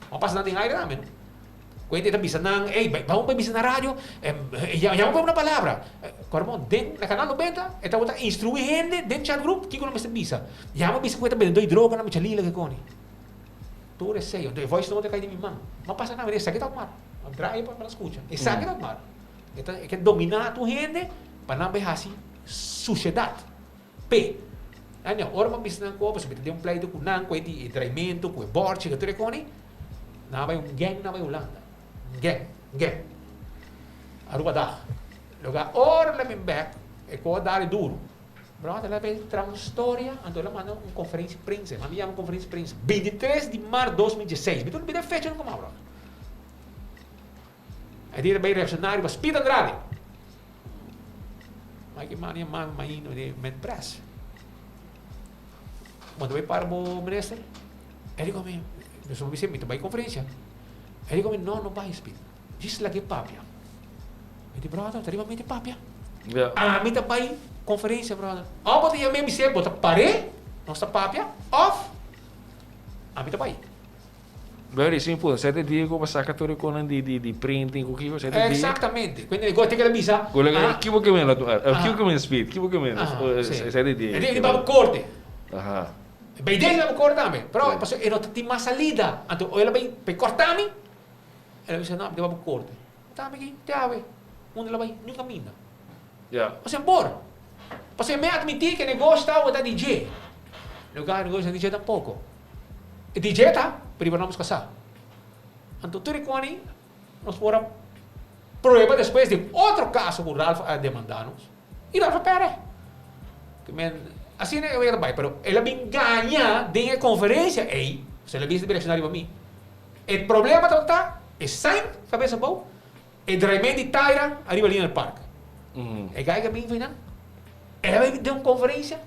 vamos passar na aire também quando ele bisa nang vamos para bisa na rádio já vamos uma palavra cormo den na canal 90 eta bota instruir gente den chat group que não me bisa já vamos bisa quando vendendo droga na michalila que cone tu receio então voice note cai de mim mano mas passa na vez saque tá mar drive para escuta e saque tá mar então é que dominar tu gente para não ver assim sociedade p ano ora uma bisa na copa se tem pleito com nan com esse treinamento com borche que tu recone na vai gang na vai Holanda gang Aruba da lugar ora let me back é qual dar duro. Brother, ela vai entrar uma história, então ela manda uma conferência de imprensa, manda uma conferência de imprensa, 23 de março de 2016, então não fecha não como, brother. Aí ele vai reacionário, mas Speed Andrade. Mas que mania mãe no de med press. Quando vai para o ministro, ele come, eu sou vice, vai conferência. Ele come, não vai Speed. Diz lá que papia. Ele brother, tá mente papia. Me vai conferência, brother. Bota aí mesmo se bota pare, nossa papia off. Me vai. Very simple. Sete dias ko pasaka to ko nan di printing ko kiyo. Sete dias. Exactamente. Quando ele gosta que ele visa. Kibo que menos. Kibo que menos speed. Kibo que menos. Sete dias. Ele vai para corte. Aha. Vai dele vai cortar também. Pero passo ele não tem mais salida. Então ele vai cortar me. Ele vai dizer não, ele vai para corte. Tá aqui, te ave. Onde ele vai? No caminho. Yeah. Você embora. Você me admitir que negócio está da DJ. Lugar negócio da DJ tampouco. E DJ tá, pero vamos casar. Então tu reconhece, nós fora prueba depois de outro caso que o Ralph demandou-nos. E Ralph pera. Assim é o vai, pero ele vem ganhar de conferência, ei, você ele viste direcionário para mim. O problema tá é sem cabeça boa, é realmente Tyra arriba ali no parque. É gai que vem final. Ele vai ter uma conferência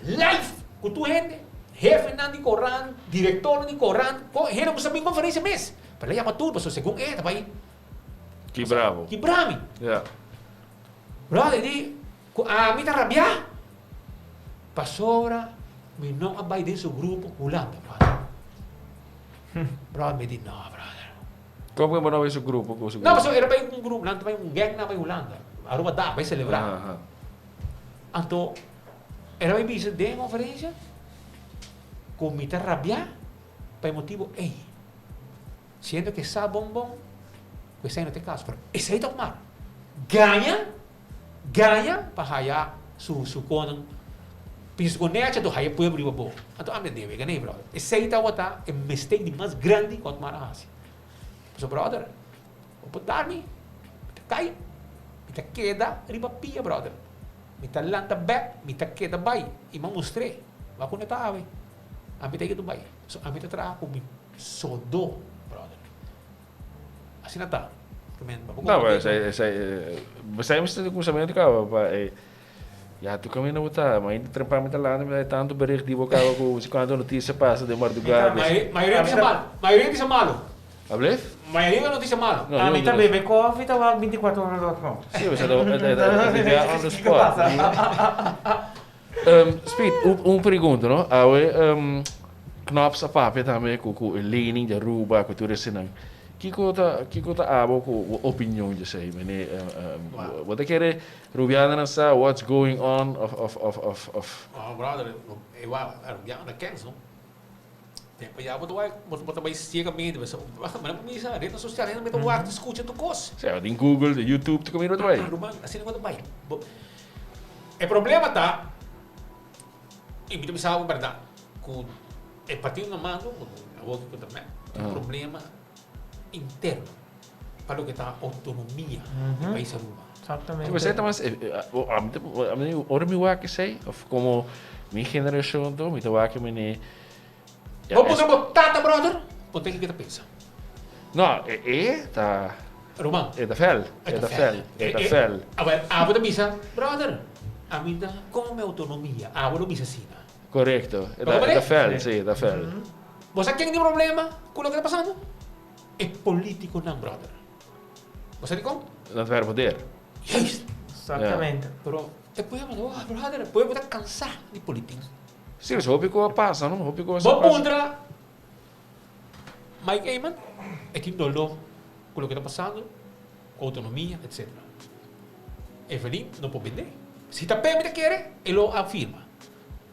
live com tua gente. Jefe de Coran, diretor de Coran, ele não sabe conferência mesmo. Para ele chama tudo, mas segundo ele, vai. Que bravo. Que bravo. Yeah. Brother, ele, me tá rabiar. Para sobra, me não vai desse grupo Holanda, brother. Brother, me diz, não, brother. Como que não vai esse grupo? Não, mas ele vai um grupo, vai um gang na Holanda. Aruba dá, vai celebrar. Então, ele vai vir de conferência. Com me rabiar, para motivo, ei, siendo que está bom, pues aí não tem caso, pero esse aí tomar, ganha, para raiar su conan, penso com nete, do raia pueblo riba bom, então a minha deve, ganhei, brother, esse aí tá botar, é mistake mais grande quanto mais assim, so brother, vou botar-me, me cai, me queda riba pia, brother, me lanta back, me queda vai, e me mostrei, vai conectar, vai. A mim tem que Dubai. So, a mim trabalha com sodo, brother. Assim não tá. Não, mas aí você tem conhecimento cá, já tu caminho não tá, mas ainda trampamento lá, não tanto bericht die boca com quando a notícia passa de madrugada. Maioria diz malo. Alsjeblieft? Maioria não diz malo. A mim também, vem com a fita lá 24 horas. Sim, você está on the spot. Speed, pergunta, não? Knaps a papel também com a lening de Aruba, com tudo isso, não? Que coisa abo com opinião de sei, né? What quer Rubiana não sabe what's going on of. Oh, brother, eu Rubiana cancel. Tempo já botar mais cegamente, mas não me sabe, rede social ainda me tô escuta tu coisa. Sim, em Google, no YouTube, tu caminho vai. Assim não vai. O problema tá e me sabe verdade. Com o partido na mão, o outro também, um problema interno para o que está a autonomia do país Aruba. Exatamente. Você está mais, ora me que sei, of como minha geração to, me toa que me Vamos botar, brother. Ponte que kita pensa. Não, tá. Roman. É da fel. Agora, a bisa, brother. A mim dá como autonomia. A bisa sina. Correto. É da fel, sim, da fel. Você quem tem problema com o que está passando? É político não, brother. Você diz como? Não vai poder. Yes. Exatamente. Pero depois, brother, depois eu vou cansar de política. Sim, mas hope que passa, não? Hope que Vou contra Mike Heyman, é que dolou com o que está passando, com autonomia, etc. Evelyn não pode vender. Se está bem, ele quer, ele afirma.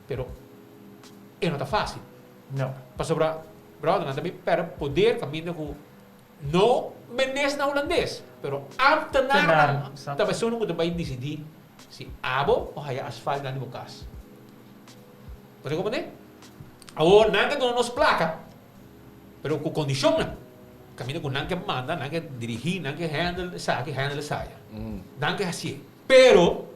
Pero, não está fácil. Não. Para sobrar, brother, também para poder caminhar com não vendes na holandês, pero amtenar da pessoa não vai decidir se abo ou haya asfalto na bocas. Pode compreender? Agora, não é que nos placa, pero com condição, caminha com não que manda, não que dirigir, não que handle saia. Não que assim. Pero,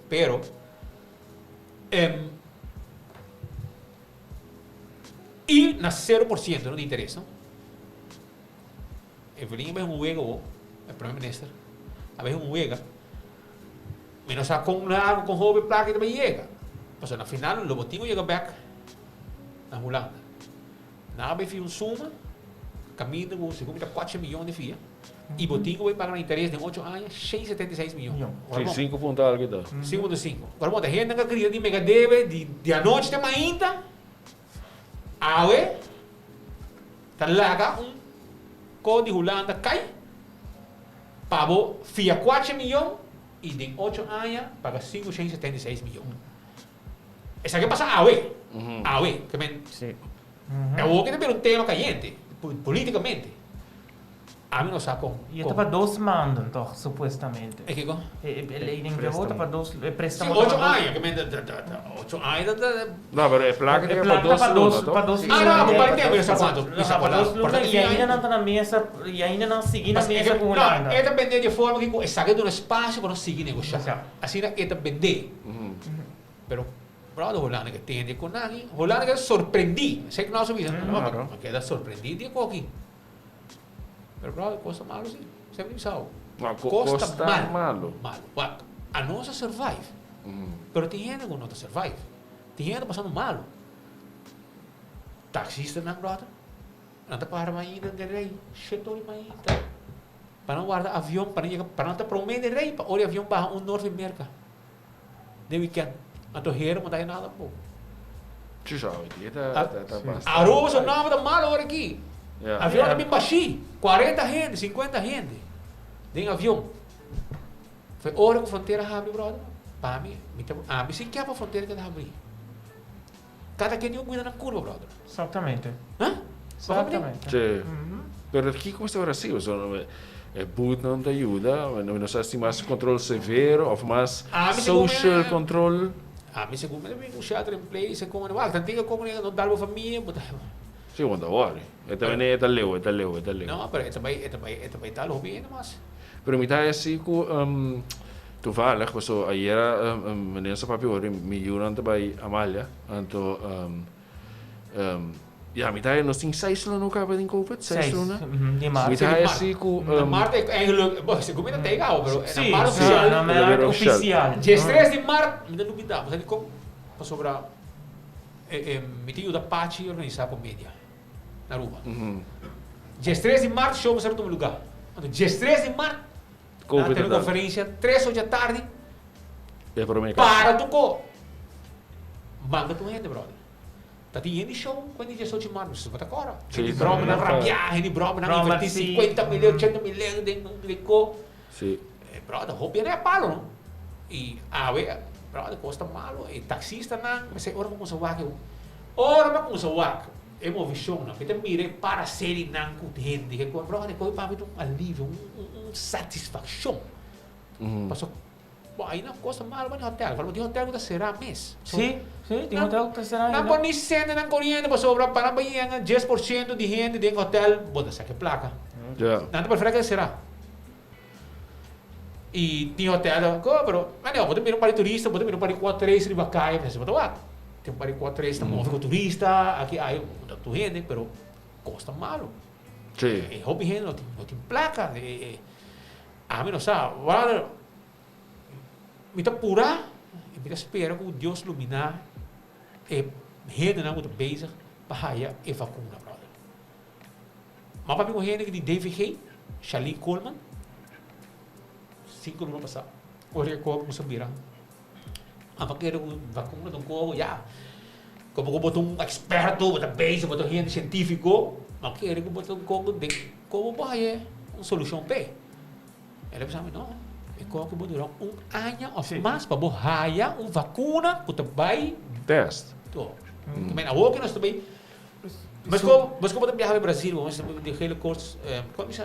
e na 0% não de interesse, não? Evelyn vai juega o primeiro-ministro, a vez juega, menos a com jovem placa também chega, mas na final o Lobotinho chega back na Holanda, na vez fez suma, caminho com segundo 4 milhões de FIA, e Botinho vai pagar interesse de 8 anos 6,76 milhões. Sim, 5 pontos algo então. 5,5. Agora, a gente não queria de mega deve de a noite até ainda, awe, talaga código Holanda cai, pago FIA 4 milhões e de 8 anos paga 5,76 milhões. Isso aqui passa awe, que é o que também um tema caliente, politicamente. A mim não sabe E estava 2 mandos, então, supostamente. É que como? Ele engravou para 2 préstamos. 8 anos, que me 8 anos. Não, mas é placa que é para 2 lunas, para 2 lunas. Ah, não, para tempo, isso quanto? Para 2 lunas e ainda não está na mesa, e ainda não seguir na mesa com o Holanda. Não, é depender de forma que saque de um espaço para não seguir negociar. Assim é depender. Pero, para o Holanda que tem de conagem, Holanda que surpreendi. Sei que nós sabemos, mas queda surpreendido com aqui. Pero, brother, custa malo, sim. Sempre me salvo. Costa malo. Malo. A nossa survive. Pero tem gente que não survive. Tem gente passando malo. Taxista não, brother. Não está para ainda de rei. Chetou ainda. Para não guardar avião, para não estar prometer rei. Para olhar avião para Norte América. De weekend. Então, não dá nada, pô. Tchau, está bastante. A rosa não está mal agora aqui. Avião é bem baixinho, 40 gente, 50 gente. Tem avião. Foi hora que a fronteira abre, brother. Para mim, se quer para a fronteira que abrir. Cada quem tem cuida na curva, brother. Exatamente. Hã? Exatamente. Sim. Pero aqui como está o Brasil, é boot não te ajuda, não sei se mais controle severo ou mais social control. Me segundo, o shelter in place, como não vai, tanto que como não dá para a família, Sim, quando hora. É também é leu. Não, mas também está bem, mas. Pero me está assim que toevallig, was zo ayer meneer sa papi hoor miljoen bij Amalia, então ja, me está nos tem 6 luna no cabo de COVID, 6 luna. De março. Me está assim que Marte é bom, se comida tem igual, mas é na Marte oficial. Dia 3 de Marte, me dá dúvida, mas ele como para sobrar me tinha da parte organizar comédia na rua. Dia 3 de Marte, show no lugar. Dia 3 de Marte, tem uma conferência, 3 horas da tarde, para do co. Manga tu gente, brother. Tá tendo show quando dia 8 de março, você vai agora. Ele broma na rabiar, ele broma na invertir 50 milhões, 80 milhões de co. Sim. Brother, roupa não é palo, não? E brother, custa malo. E taxista não, mas é hora como se vai. Ora como se vai. É uma visão, não? Então mire para ser não com gente, que brother, coi para ver um alívio, satisfação. Passou. Bom, aí não custa malo, mas no hotel. Falou de hotel que será mês. Sim, tem hotel que será. Não pode nem sendo na corrente, mas sobra para banhar 10% de gente dentro do hotel, bota essa placa. Não te prefere que será. E tem hotel, mas não, bota para turista, bota para 4-3 de bacai, mas bota lá. Tem para 4-3 também com turista, aqui aí tu gente, pero custa malo. Sim. E hobby gente não tem placa. A mim não sabe, me está pura, me espera que Deus iluminar e gente não muito bezig para a vacuna, brother. Mas para mim gente que de David Hay, Charlie Coleman, 5 minutos passado, olha como você vira. A vacuna não corre já. Como que botou experto, botou bezig, botou gente científico, mas que ele botou como vai solução P. Ele pensa não. Que vai durar ano ou mais para borrar vacuna que vai teste. Mas a outra nós também. Mas como também viajar ao Brasil, vamos de aquele curso, como se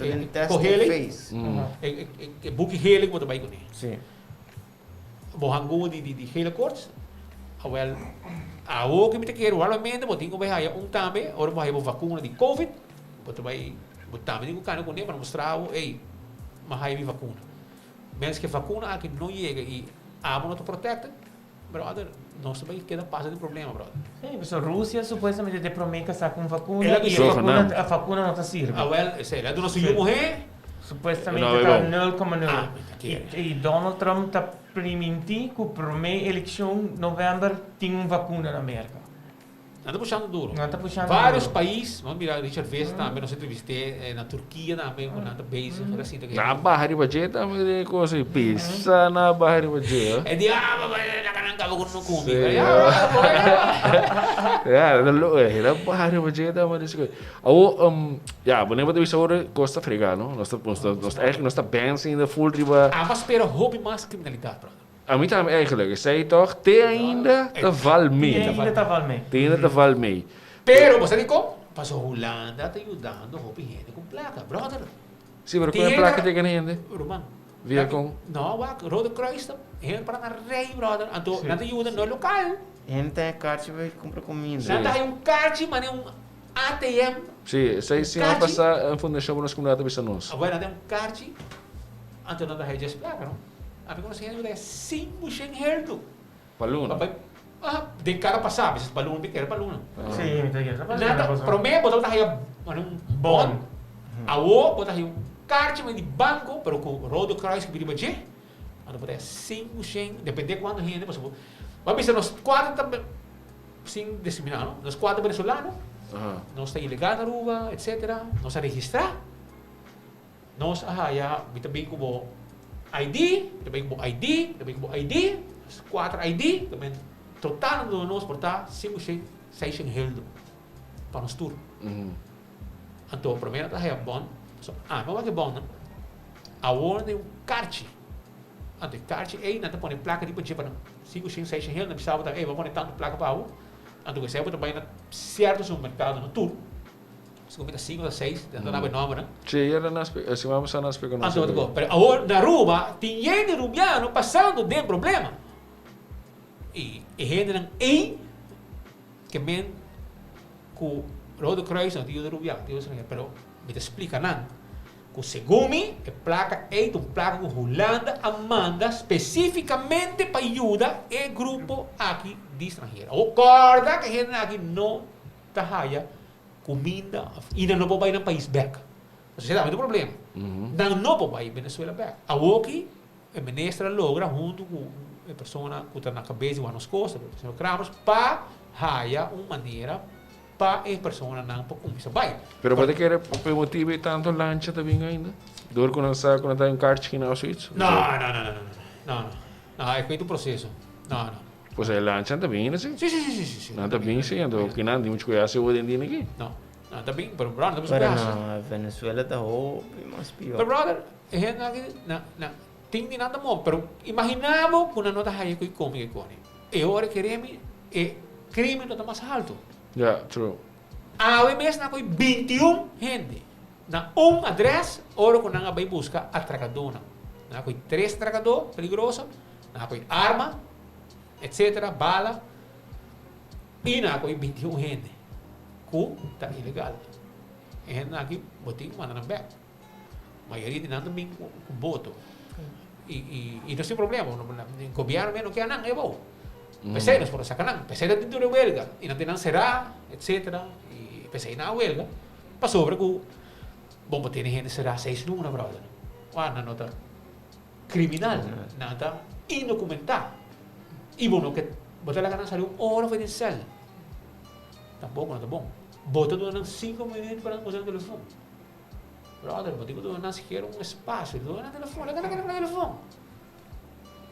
de teste que book hele que também com ele. Sim. Borrango de aquele curso, well, a outra que me quer realmente, botinho que vai haver também, ora vai haver vacuna de COVID, também também digo cara com ele para mostrar, ei, mas aí vacuna. Mensen que vacuna aqui não chega e amo não te protege, brother, não se vai queda passa de problema, brother. Sim, mas a Rússia supostamente te promete que está com vacuna Ela e disse, a vacuna não está sirve. Ah, well, sei lá, do nosso morrer. Supostamente Não, é está bom. 0,0. Ah, mentira. E Donald Trump está prometindo que a primeira eleição em novembro tem uma vacuna na América. Anda puxando duro. Não está puxando Vários duro. países, vamos mirar, Richard Vez também, nós entrevistei na Turquia também, com nada base, assim, Na barra de budget, também coisa pizza na barra de budget. É de, nakanangkaba ko nung kumi. Sim. Ja, na barra de budget, também isso. Ja, wanneer we deze horen, Costa Africano, nós está bem in de full riba. Mas pero hobby mas criminalidade, brother. A mim também eigenlijk, zei toch, te ainda te val E mee. ainda está valendo. Te ainda te val mee. Pero, você dico, passou Holanda tá ajudando hobby gente com placa, brother. Sim, maar Te com a ainda- placa tegen gente. Roman. Via com. Não, wak, Rode Kruis, gente para na rei, brother. Anto, Sim. nada ajuda no local. Gente tem caixa vai comprar comida. Nada hay card, mas é ATM. Sim, sei sim, Kaji. a passar a fundação para nós comunidade bisa nós. Agora nada card. Anto nada hay just placa, não? A mim você ajuda 5% herdo. Paluna. De cara passar, bisa balon biqueira balon. Sim, está aqui. Nada, promete botar tayo bond. Awo botar tayo card mas de banco, pero com Rode Kruis que biriba je. Ano botar 5%, depende quando gente, mas vamos pensar nos 40 sem disseminar, não? Nos 4 venezolanos, não está ilegal na rua, etc. Não está registrado. Nós, já, também como ID, também como ID, também como ID, 4 ID, também total do nós portar 500, 600 heldo para nós tour. Então, primeiro tá aí bom, mas vai que bom, não? A ordem kart. Ante kart aí, não tá põe placa de para 500, 600 heldo, não precisava tá, vamos pôr tanto placa para o. Então, você vai também na certo supermercado no tour. Se comida 5 a 6, dentro da nova, né? Sim, era nas se vamos a nas pegar nós. Então, agora na rua, tem gente rubiano passando de problema. E gente não é que men com Rode Kruis não tem rubiano, tem outro, pero me te explica não. Com segumi, a placa é uma placa com Holanda Amanda especificamente para ajudar o grupo aqui de estrangeiro. Acorda que a gente aqui não está comida e não pode ir no país back. Você dá muito problema. Não pode ir Venezuela back. A Woki, a ministra logra junto com a pessoa que está na cabeça e nas costas, o senhor Kramos, para haya uma maneira para a pessoa não começar a vai. Pero pode querer por motivo tanto lancha também ainda. Dor quando tá um kart aqui na Suíça. Não, é feito o processo. Não. Pois é, lancha também, né? Sim. Sim. Não também sim, então que não tem muito conhece o hoje em dia aqui. Não, também, pero brother, estamos Para conhecendo. na Venezuela tá hobby mas Pero pior. brother, gente aqui, tem nada mal, pero imaginamos que uma nota haya que come que come. E ora queremos crime não está mais alto. Yeah, true. A OMS na koi 21 gente. Na address, ora ko na nga vai buscar atracador. Na koi 3 atracador, peligroso. Na koi arma, etc. Bala. E na koi 21 gente. Ku tá ilegal. E gente na aqui, botinho, manda na back. Maioria de nada também com voto. E não tem problema. O governo não quer nada, é bom. Pensei, nós por sacanagem. Pensei na tintura huelga. E não tem nada será, etc. E pensei na huelga. Passou sobre que bom, tem gente será 6 números, brother. Na nota criminal, nada indocumentado. E bom, que botar a ganar saiu hora foi de cel. Tampouco não tá bom. Bota do 5 minutos para usar o telefone. Brother, botigo do não sequer espaço, do na telefone, na telefone.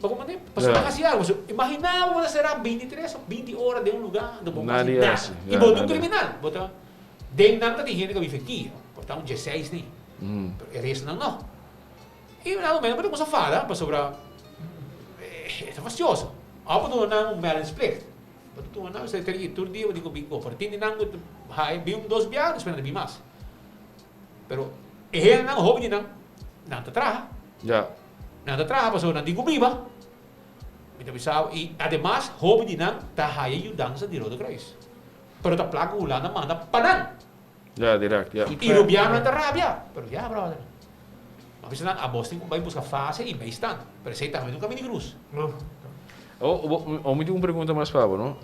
Bagaimana? Pasal kasi algo. Imagina mo na será 23 ou 20 horas de lugar do Nada nada. assim. E botou criminal. Botou. Deng nang tati gente que vive aqui. Portanto, 16 ni. Pero eres não. E nada menos, mas você fala, para sobrar. É fastioso. Apa tu nang balance plate. Tu nang você teria tur dia digo bigo. Para tindi nang hai bium 2 bianos, espera de mais. Pero ele nang hobby nang nanta traha. Ja. Nada traha pasó na digo viva. Então pensava e además hobby de não tá aí dança de Rode Kruis. Pero tá placa Holanda manda panang. Ja, direct, ja. E Rubiano tá rabia. Pero já brother. Mas a Boston vai buscar fase e meio stand. Pero sei também nunca me cruz. Me uma pergunta mais para não?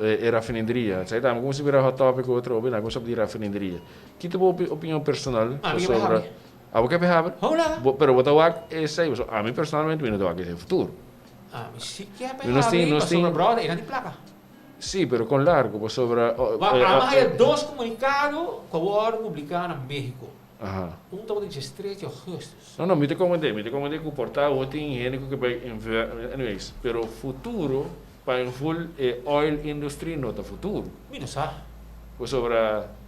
É raffineria. Sei como se vira hot topic outro, bem, como sobre raffineria. Que tipo opinião personal sobre a boca behaver? Hola. Pero what é sei, a mim personalmente me não é futuro. Mas se que é Não brother, e não tem placa. Sim, pero con largo, sobre... Há dois comunicados com o órgão publicado no México. Ajá. Estava de 13 de agosto. Não, me te comentei que o portal outro higiênico que vai enviar, anyways, pero futuro para o full oil industry não tá futuro. Não sabe. Pues sobre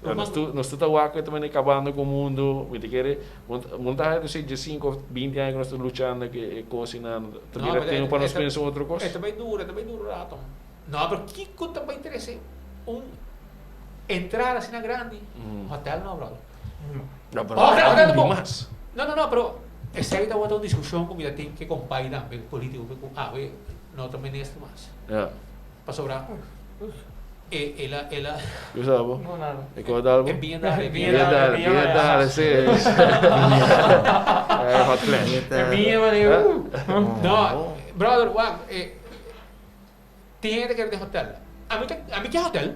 nós estamos também acabando com o mundo, me te quer montar de 5, 20 anos que nós estamos lutando que cozinando, também tem para nós pensar outra coisa. É também duro rato. Não, mas que também interessa entrar assim na grande, hotel não, brother. Não, pero mais. Não, pero essa aí está uma discussão como já tem que comparar também político com não também neste mais. Ja. Para sobrar ela Eu sabe. Não, nada. É que algo? é bem dale, sim. É hot plan. É minha, mano. Não, brother, tem gente que quer de hotel. A mim que é hotel?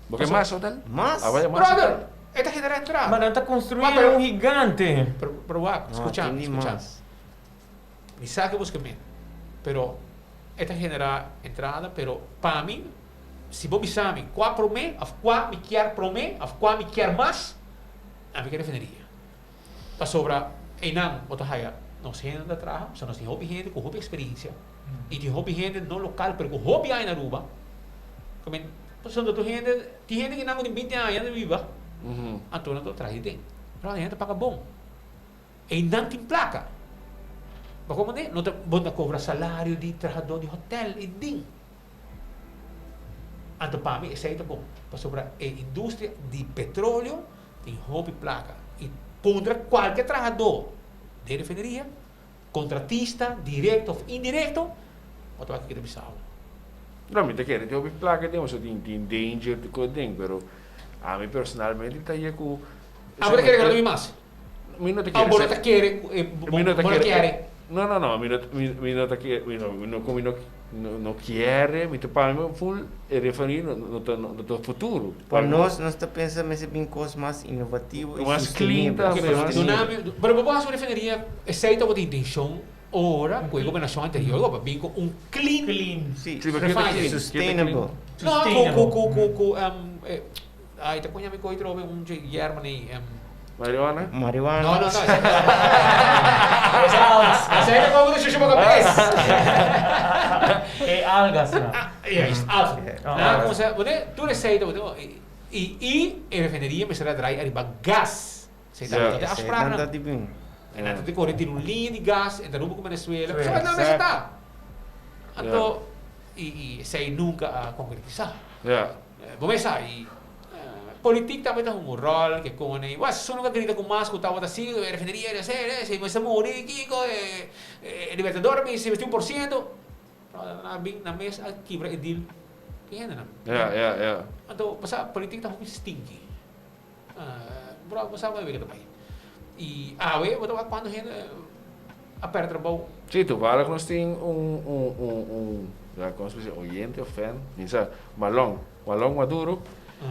Porque mais hotel? Mas, Brother, esta genera entrada. Mano, está construindo um gigante. Pero escuchame. Ni sabe que busque menos. Pero esta genera entrada, pero para mim, se você me sabe qual pro mim, qual me quer mais, a mim que defenderia. Para sobra, e não, outra raia, não sei onde trabalha, só nós temos gente com experiência, e tem gente não local, pero com hobby aí na Aruba. Como passando tu gente, tem gente que não tem 20 anos ainda viva. Então não traz tem. Para a gente paga bom. E não tem placa. Mas como não te bota cobra salário de trabalhador de hotel e din. Então para mim isso aí tá bom. Para sobre a indústria de petróleo tem hobby placa e contra qualquer trabalhador de refineria, contratista, direto ou indireto, pode aqui que Bissau. Não, me te quer, tem uma placa tem danger de coisa, pero a mim personalmente está aí com Agora quer agora mais. Me não te quer. Agora quer. Não, me não te quer, não quer, me te para mim full referir no futuro. para nós estamos pensando nesse bem coisa mais inovativo e mais clean sustentável. Pero vamos a referir aceita a intenção ora com a governação anterior, para vir com clean. Sim, sustainable. Não, ai, te conha me coi trove Germany. Marijuana? Marihuana. Não. Essa é como deixa eu cabeça. É algas, né? Algas. Como se, tu receita, e refineria me será drai arriba gas. Sei tá, as pragas. Nada de bem. E nada de correr uma linha de gás entre Aruba com Venezuela. Só vai na mesa tá. Então, e sei nunca a concretizar. Vamos aí. Politik também tem um rol que com ele, mas só nunca acredita com mais que estava assim, refineria, se você morrer aqui, Libertador, me 71%, na mesa aqui para edil, que é não? Então, passa politik tá muito stinky. Bro, você vai ver que também. E você quando gente aperta o bom. Sim, tu fala que nós temos como se diz, oyente ou fan, Malong Maduro.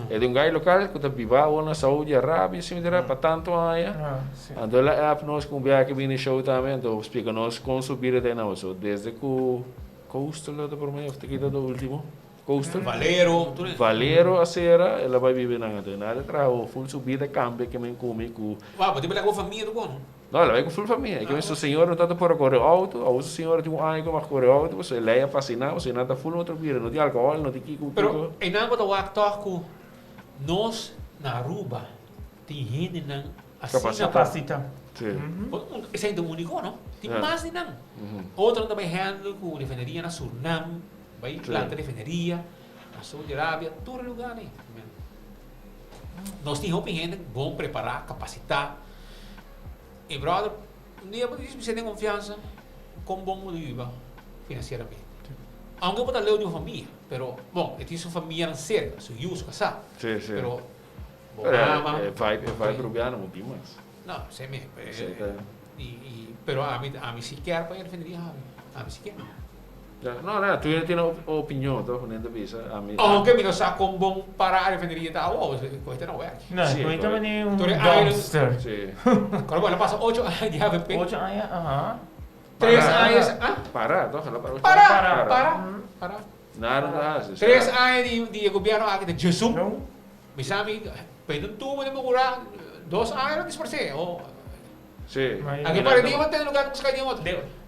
É de um gajo local que está vivendo na Saúde Arábia, assim, para tanto anos. Então, a app nós com que vem no show também, então, explica nós como subir até nós. Desde que o Coastal, por mim, está aqui do último. Coastal. Valero, a Serra, ela vai viver na nada, trago full subida, cambia, que me come com... Uau, mas tem com família do cono? Não, ela vai com full família. Que o senhor não está para correr auto, o senhor tem ano que vai correr auto, você lê a fascinar, você não está full outra vida, não tem álcool, não tem kiko. Pero, e não botar o acto nós na Aruba tem gente não capacita. Esse é o único, não? Tem mais de não. Outro também handle com refineria na Suriname, vai planta refineria na Saúde Arábia, todo lugar aí. Nós temos gente bom preparar, capacitar. E brother, um dia você tem confiança com bom viver financeiramente. Aunque pode ler de uma família, pero bom, ele tem sua família cerca, seu uso casado. Sim. Pero vai para o Gana muito mais. No, se me. Zeker. Pero a mí sí quer para defenderia a mí sí quer. Ja, nou, tu tem opinião, toch? Nem de visa. Aunque mi non sa con bon para a defenderia da questo non è. No, Sí, ito man yung Tore, dumpster. Sí. Kalau bola pasa 8 años de AVP. 8 años, ajá. 3 años, Para, toch? Ela parou. para. Nada da hace. 3 años di governo aqui de Jesus. No? Misami, pwede tumo de magura 2 años disperse. O Sí. aqui para di man lugar sa kanya mo.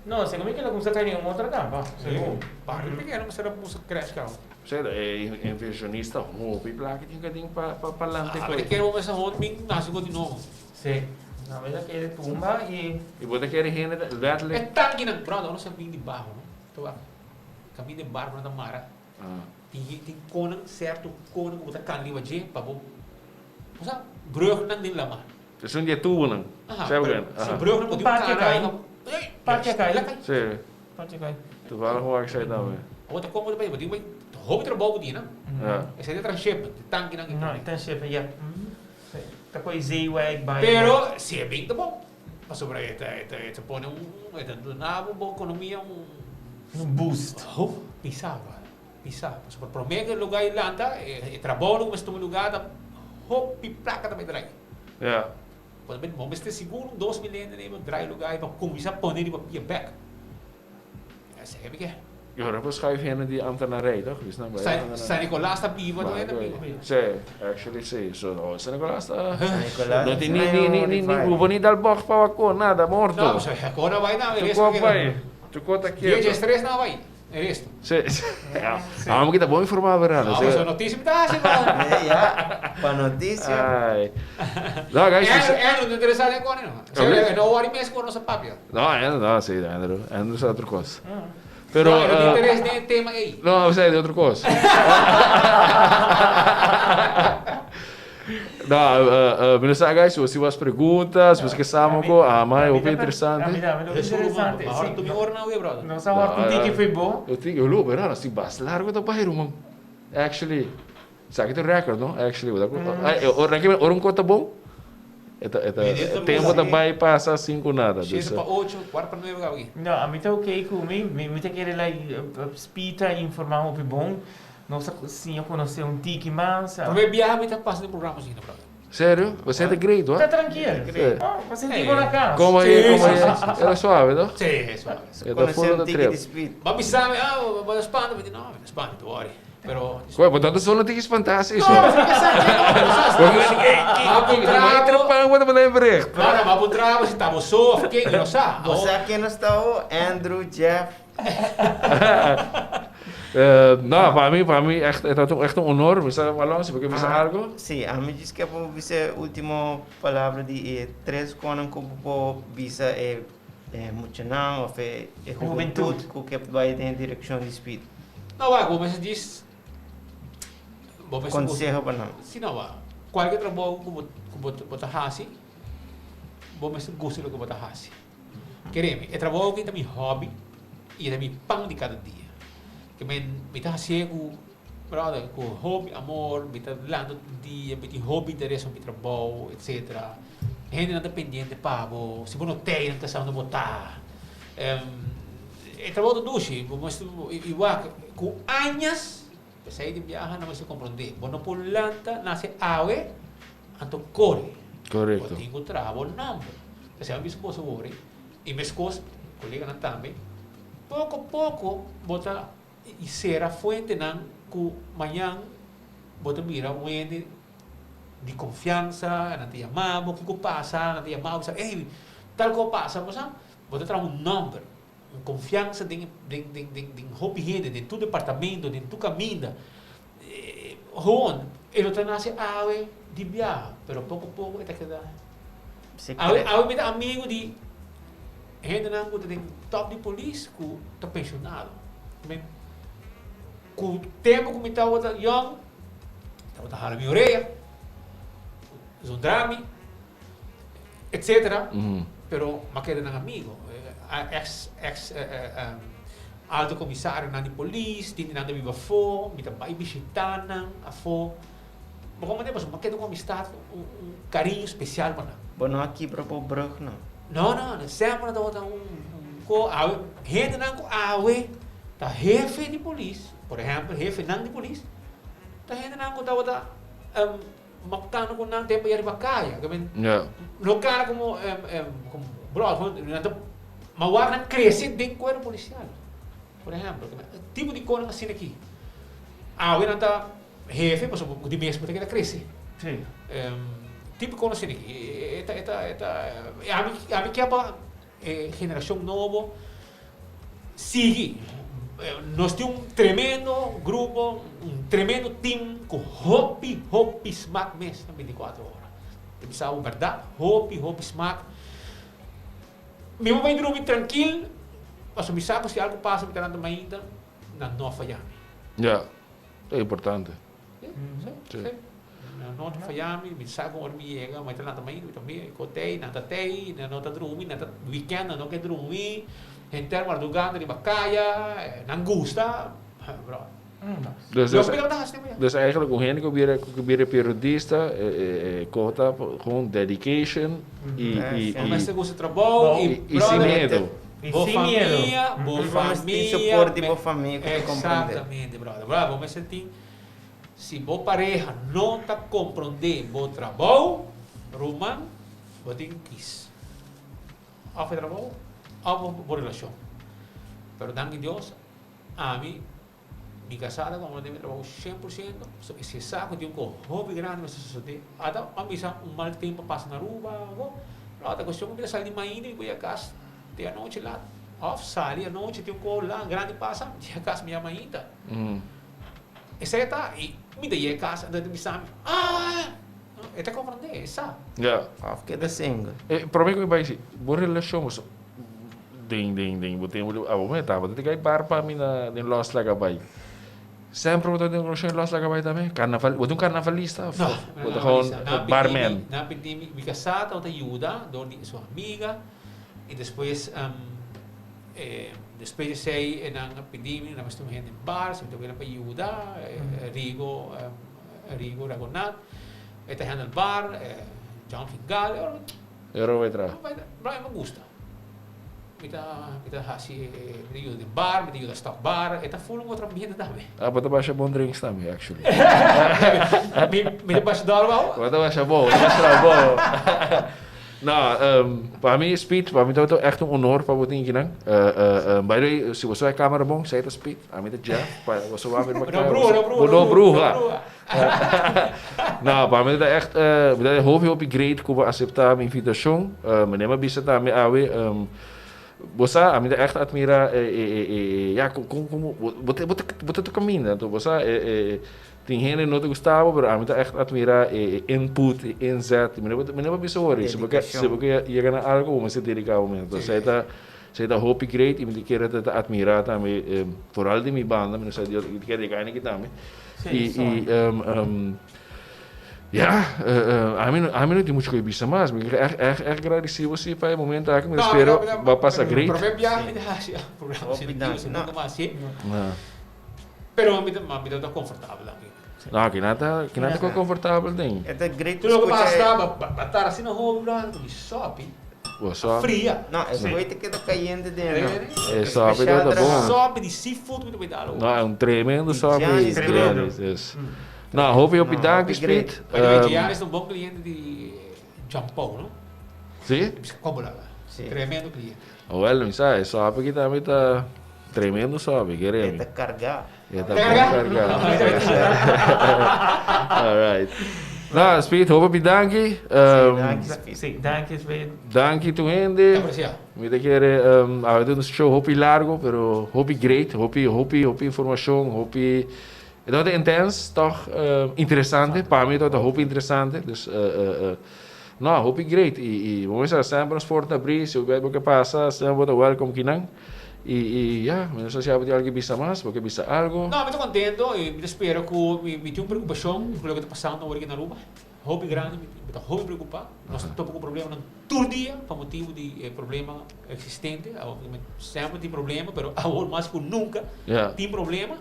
No, secondo me che la kung sa kanya yung motor ka ba? Seguro. Para pequeno masarap mo sa crash car. Sei, inversionista, hoop, e placa tinha que para lá. Mas quero mo sa hot ming nasigo di no. Sí. Na verdad que tumba y E você quer render letterlijk. Tan ginag brother, ano sa bing di baho, no? Tuwa. Kami de bar na mara. Ting konang certo konang buta kan liwa je pabo. Musa brug nan din lama. Dus een dia tubo não. Sabe bem? Se brug na Parque cai. Parque cai. Sim. Pati kay. Toevallig hoor ik zei dat weer. Wat kom mo ba di mo hobi trabaho di na. Ja. Ese de transship, tan ginag. No, ito siya ya. Tako Z-Wag by. Pero se é bem bom. Pa sobre ita pone ita donavo bo economia Yung boost. Pisava. Sobre promega lugar ilanta e trabalho mas tu lugar da hopi placa também drai. Ja. Quando bem bom, mas tem seguro 2 miljoen nemen drai lugar para começar a poner de papier back. Essa é que Je hoort ook wel schuif heen die ambtenarij, toch? Wie snap je? San Nicolás está vivo, não é na vivo. Sim, actually sim. So, San Nicolás está... Nicolás, Não tem nem bonito al box para vacor, nada, morto. Não, mas agora vai não, Tu copa aí. Tu conta aqui. Dia 3 não vai. É isso. Sim. Vamos kita bom informar verano. Não, mas a notícia me dá assim, mano. Ya, pa notícia. Ai. Não, guys. É, não interessa agora não. Você não vai mesmo com nossa papia. Não, sim, Andrew. Andrew é outra coisa. Pero Pero não interessa nem tema aí. não, eu sei de outra coisa. Não, menina, guys, se você perguntas, se você quer saber com a mãe, o que é interessante. Interessante. Agora tu me orna o brother. Não sa horto tiki foi bom. Eu tenho, eu loop, era assim, basta largo da bairro, man. Actually, sabe que tem record, não? Actually, o conta bom. Tempo da bairro passa 5 nada. Chega para 8, 4 para 9 aqui. Não, a mim tá ok comigo. Me tá querendo lá spita informar um bom. Nossa, sim, eu conheci um tiki mais. Para me viajar, me tá passando programa assim, brother. Sério? Você é great, Tá ó? tranquilo. Sim. Você ficou na casa. Como aí, como aí? Era suave, não? Sim, é suave. É da fora da Ticket treva. speed. Mas me sabe, vai na Espanha, me diz, não, na Espanha, don't worry. Pero... Ué, portanto, são notícias fantásticas. Não, mas fica sabendo, Vai trepar, vou te lembrar. Claro, mas entrava, se estava só, quem não sabe? Você aqui não está o Andrew, Jeff. Não, para mim, echt um honor. Você vai lá, você quer fazer algo? Sim, a mim diz que vou dizer a última palavra de 3 coisas que vou dizer muito não, ou juventude que vai em direção de speed. Não, vai, como você diz... Conselho para nós. Sim, não, vai. Qualquer trabalho que você faz, você gosta do que você faz. Queremos, é trabalho que é meu hobby e é meu pão de cada dia. Que me está fazendo, brother, com hobby, amor, me está dando dia, me tem hobby, interesse no trabalho, etc. Gente não dependente, pavo, se você não tem, não está sabendo botar. É trabalho do duche, igual, com anos, sair de viagem não vai se compreender. Você não pulanta, nasce ave, então corre. Correto. Você tem que trabalhar não. Você vai me esposa agora, e minha esposa, colega não também, pouco a pouco, bota e ser a fonte não que amanhã bota mira um ente de confiança, não te amava, o que passa, não te amava, ei, tal coisa passa, mas bota trazer um número, uma confiança de hobby gente, de tu departamento, de tu caminho, Juan, ele está nasce ave de viagem, pero pouco a pouco ele está quedando. Ave me dá amigo de gente não que tem top de polícia que está pensionado. Com o tempo que me estava young, estava a minha orelha, Zondrami, etc. Pero me quedé um amigo, alto comissário na polícia, tinha nada viva fo, me estava visitando a fo. Mas como depois, me quedé com amistade, carinho especial para Mas não aqui para o brug, não. Não, sempre na outra gente não com awe, tá jefe de polícia, por exemplo, jefe não de polícia, tá gente não com outra mactano com não tempo ir bacaya, no cara como bro, mawar na cresce dentro do corpo policial, por exemplo, tipo de coisa assim aqui, awe não tá jefe, mas o de mesmo tem que crescer. Sim. Tipo como assim aqui, a mim que a geração nova sigue. Nós temos tremendo grupo, tremendo time com hopi smack mês na 24 horas. Você sabe a verdade? Hopi smack. Mesmo vai dormir tranquilo, mas me sabe se algo passa me tarando ainda, não falhamos. É importante. Sim. Não falhamos, me sabe como me chega, mas também cotei, não tá dormindo, não tá weekend, não quer dormir. Em termos de lugar de bacaya, não gosta, bro. Dus eigenlijk hoe hen gebeuren periodista, conta com dedication Mas você gosta de trabalho e sem medo. Boa família, suporte boa família. Exatamente, brother. Vamos sentir. Se boa pareja não está compreendendo bom trabalho, Roman, você tem que quis. Ao trabalho, ao boa relação. Pero dangue Deus, a mim, minha casada, como eu tenho trabalho 100%, esse saco de hobby grande nessa sociedade. Até a missa mal tempo passa na rua, a questão é que sai de manhã e vai a casa, tem a noite lá, sai a noite, tem lá, grande passa, tem a casa minha mãe ainda. Essa é tá, e me dei a casa, da me sabe, é tá compreender, sabe? Que da senga. Para mim, como é que boa relação, ding, botei a momento, tava tem que ir para mim na Los Lagabay. Sempre botei uma relação em Los Lagabay também. Carnaval, botei carnavalista, botei com barman. Na pedimos me casada, outra ajuda, dona sua amiga, e depois depois sei na pedimos, na mesma gente em bar, se também para ajudar, Rigo Ragonat, está handle bar, John Fingal, Eu vou entrar. Brian me gusta. Kita hasi video di bar, video da stock bar, eta full outra ambiente também. Bota baixa bom drinks também, actually. Me baixa dar mal. Bota baixa bom, bom. Não, para mim Speed, para mim é echt honor para botar aqui, não. By the way, se você é câmera bom, sai da Speed, a mim é Jeff, você vai ver Não, bro. Não, para mim é echt, é hoop great que aceitar a invitação, me nema bisa também awe, você a mim é echt admira, como botar o caminho, então você tem gente não te gostava, mas a mim é echt admira input, inzet, me nema bisa worry, se porque ia ganhar algo, mas se dedicar ao momento, você tá hoop great, e me quer admirar também, vooral de minha banda, me não sei de que dedicar aqui também. A mim não tem muito que bisa mais, mas é agradecido você para o momento que me espero vai passar great. Pero me está confortável aqui. Não, que nada confortável tem. É great. Tu não basta batar assim na rua, me sobe. Fria. Não, é coisa que está caindo dentro. É sobe, tá bom. Sobe de seafood, muito bem dado. Não, é tremendo sobe. Não, hoop je op je dagen speed. Giannis é bom cliente de Jampão, não? Sim? Como lá? Tremendo cliente. Well, não sei, sobe que também tá tremendo sobe, queremos. É carregar. Carregar. Alright. Nou, Speed, hoop op je dankie. Danke, Speed. Dankie to gente. Apreciado. Muita querer, a gente show hopi largo, pero hopi great, hopi informação, hopi. Dat is intens, toch interessante. Para mim, dat is hopi interessante. Dus, não, hopi great. E vamos ver, sempre nos forte abrir, se o que passa, sempre welcome kinang. Não sei se há algo bisa mais, porque bisa algo. Não, eu estou contente e me espero que me tenho preocupação com o que está passando hoje na rua. Hobby grande, me está hobby preocupado. Nós estamos com problema todo dia, por motivo de problema existente. Sempre tem problema, mas agora mais que nunca tem problema.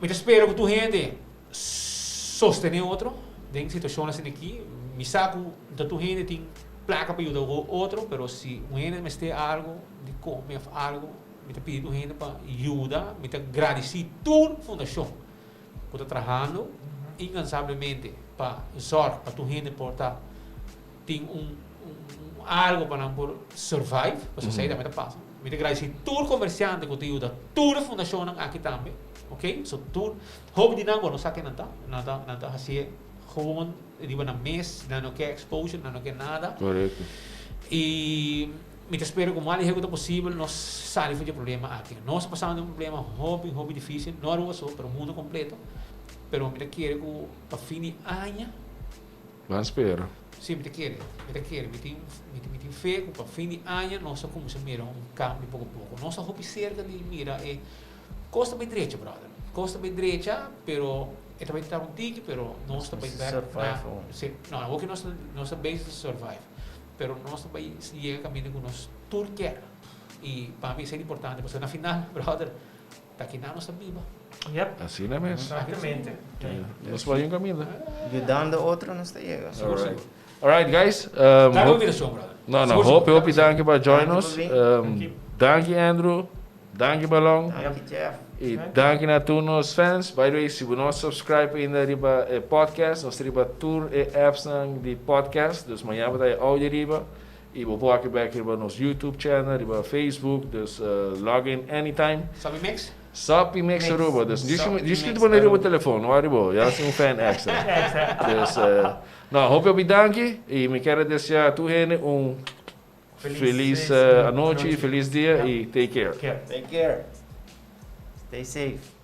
Me espero que tu gente sostenha outro, em situações assim aqui. misaku da tu gente tem placa para ajudar o outro, pero se o gente me tem algo de comer algo, me te pedindo gente para ajudar, me te agradecer toda fundação que está trabalhando incansavelmente para sorte para tu gente portar tem algo para não survive, você sair da meta passa. Me te agradecer todo comerciante que te ajuda, toda fundação aqui também, ok? So tudo, hobby de não sabe nada assim, gewoon, die na mes, não quer exposure, não quer nada. Correto. E me espero que o mais rápido possível nós saímos do problema aqui. Nós passamos um problema hobby difícil, não é só para o mundo completo, pero me quero que para fim de ano, Vamos esperar. sim, me tenho fé que para fim de ano nós começamos a mirar cambio pouco a pouco. Nossa hobby cerca de mira é costa bem direita, brother. Costa bem direita, pero é também estar tique, pero nós também não, o que nossa base é survive. Pero nós também chega caminho com nós tudo quer. E para mim isso é importante, porque na final, brother, daqui na nossa viva. Yep. Assim é mesmo. Exatamente. Nós vamos caminho. Ajudando o outro, nós chega. Alright, guys. Dá uma invitação, brother. No, hope dank you for joining us. Dank you, Andrew. Dank you, Balong. Dank je, Jeff. E dank you a todos os fans. By the way, se você não subscribe ainda riba podcast, nós temos tour e apps de podcast. Dus amanhã vai ter áudio riba. E vou pôr aqui back riba nosso YouTube channel, riba Facebook. Dus log in anytime. Sabe mix? Sapi mix ruba. Dus discutir com ele no telefone, não arriba. Já sou fan extra. Dus não, hope eu bedanke e me quero desejar a tu gente feliz noite, feliz dia e take care. Take care. Stay safe.